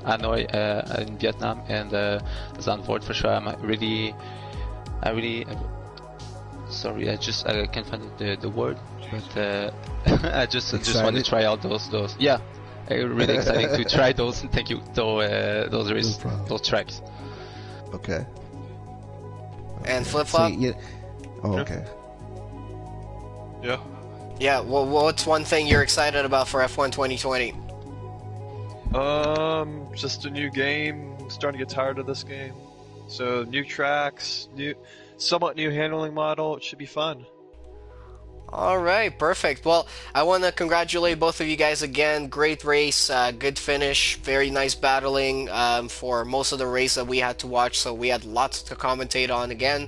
[SPEAKER 5] Hanoi in Vietnam, and Zandvoort for sure. Sorry, I can't find the word, but I just want to try out those. Yeah. Really exciting to try those. Thank you. Those tracks.
[SPEAKER 2] Okay.
[SPEAKER 1] And Flip Flop.
[SPEAKER 2] Yeah. Oh, okay.
[SPEAKER 4] Yeah.
[SPEAKER 1] Yeah. Well, what's one thing you're excited about for F1 2020?
[SPEAKER 4] Just a new game. I'm starting to get tired of this game. So new tracks, somewhat new handling model. It should be fun.
[SPEAKER 1] All right, perfect. Well, I want to congratulate both of you guys again. Great race, good finish, very nice battling for most of the race that we had to watch, so we had lots to commentate on again.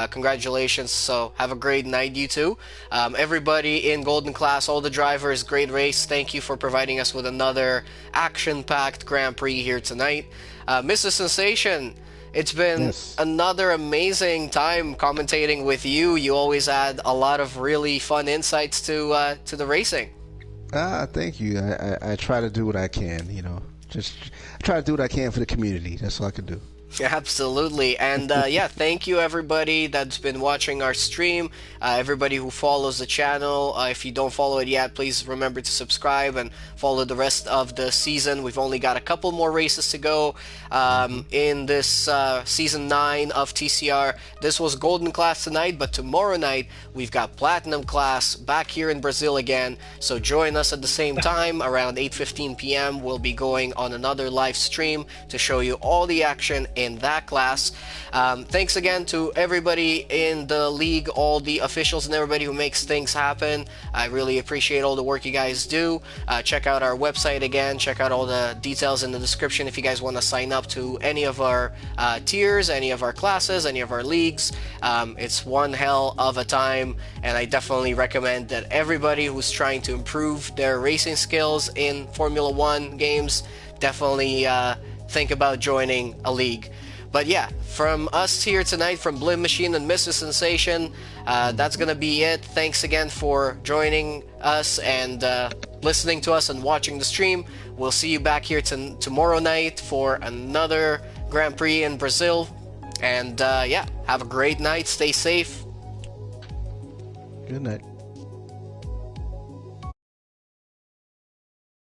[SPEAKER 1] Congratulations, so have a great night, you two. Everybody in Golden Class, all the drivers, great race. Thank you for providing us with another action-packed Grand Prix here tonight. Mr. Sensation, it's been another amazing time commentating with you. You always add a lot of really fun insights to the racing.
[SPEAKER 2] Thank you. I try to do what I can, just try to do what I can for the community. That's all I can do.
[SPEAKER 1] Absolutely. And yeah, thank you everybody that's been watching our stream, everybody who follows the channel. If you don't follow it yet, please remember to subscribe and follow the rest of the season. We've only got a couple more races to go in this season 9 of TCR. This was Golden Class tonight, but tomorrow night we've got Platinum Class back here in Brazil again. So join us at the same time around 8:15 p.m. We'll be going on another live stream to show you all the action in that class. Thanks again to everybody in the league, all the officials and everybody who makes things happen. I really appreciate all the work you guys do. Check out our website again, check out all the details in the description if you guys want to sign up to any of our tiers, any of our classes, any of our leagues. It's one hell of a time, and I definitely recommend that everybody who's trying to improve their racing skills in Formula 1 games definitely think about joining a league. But yeah, from us here tonight, from BLIN-MACHINE and Mr. Sensation, that's gonna be it. Thanks again for joining us and listening to us and watching the stream. We'll see you back here tomorrow night for another Grand Prix in Brazil. And yeah, have a great night. Stay safe.
[SPEAKER 2] Good night.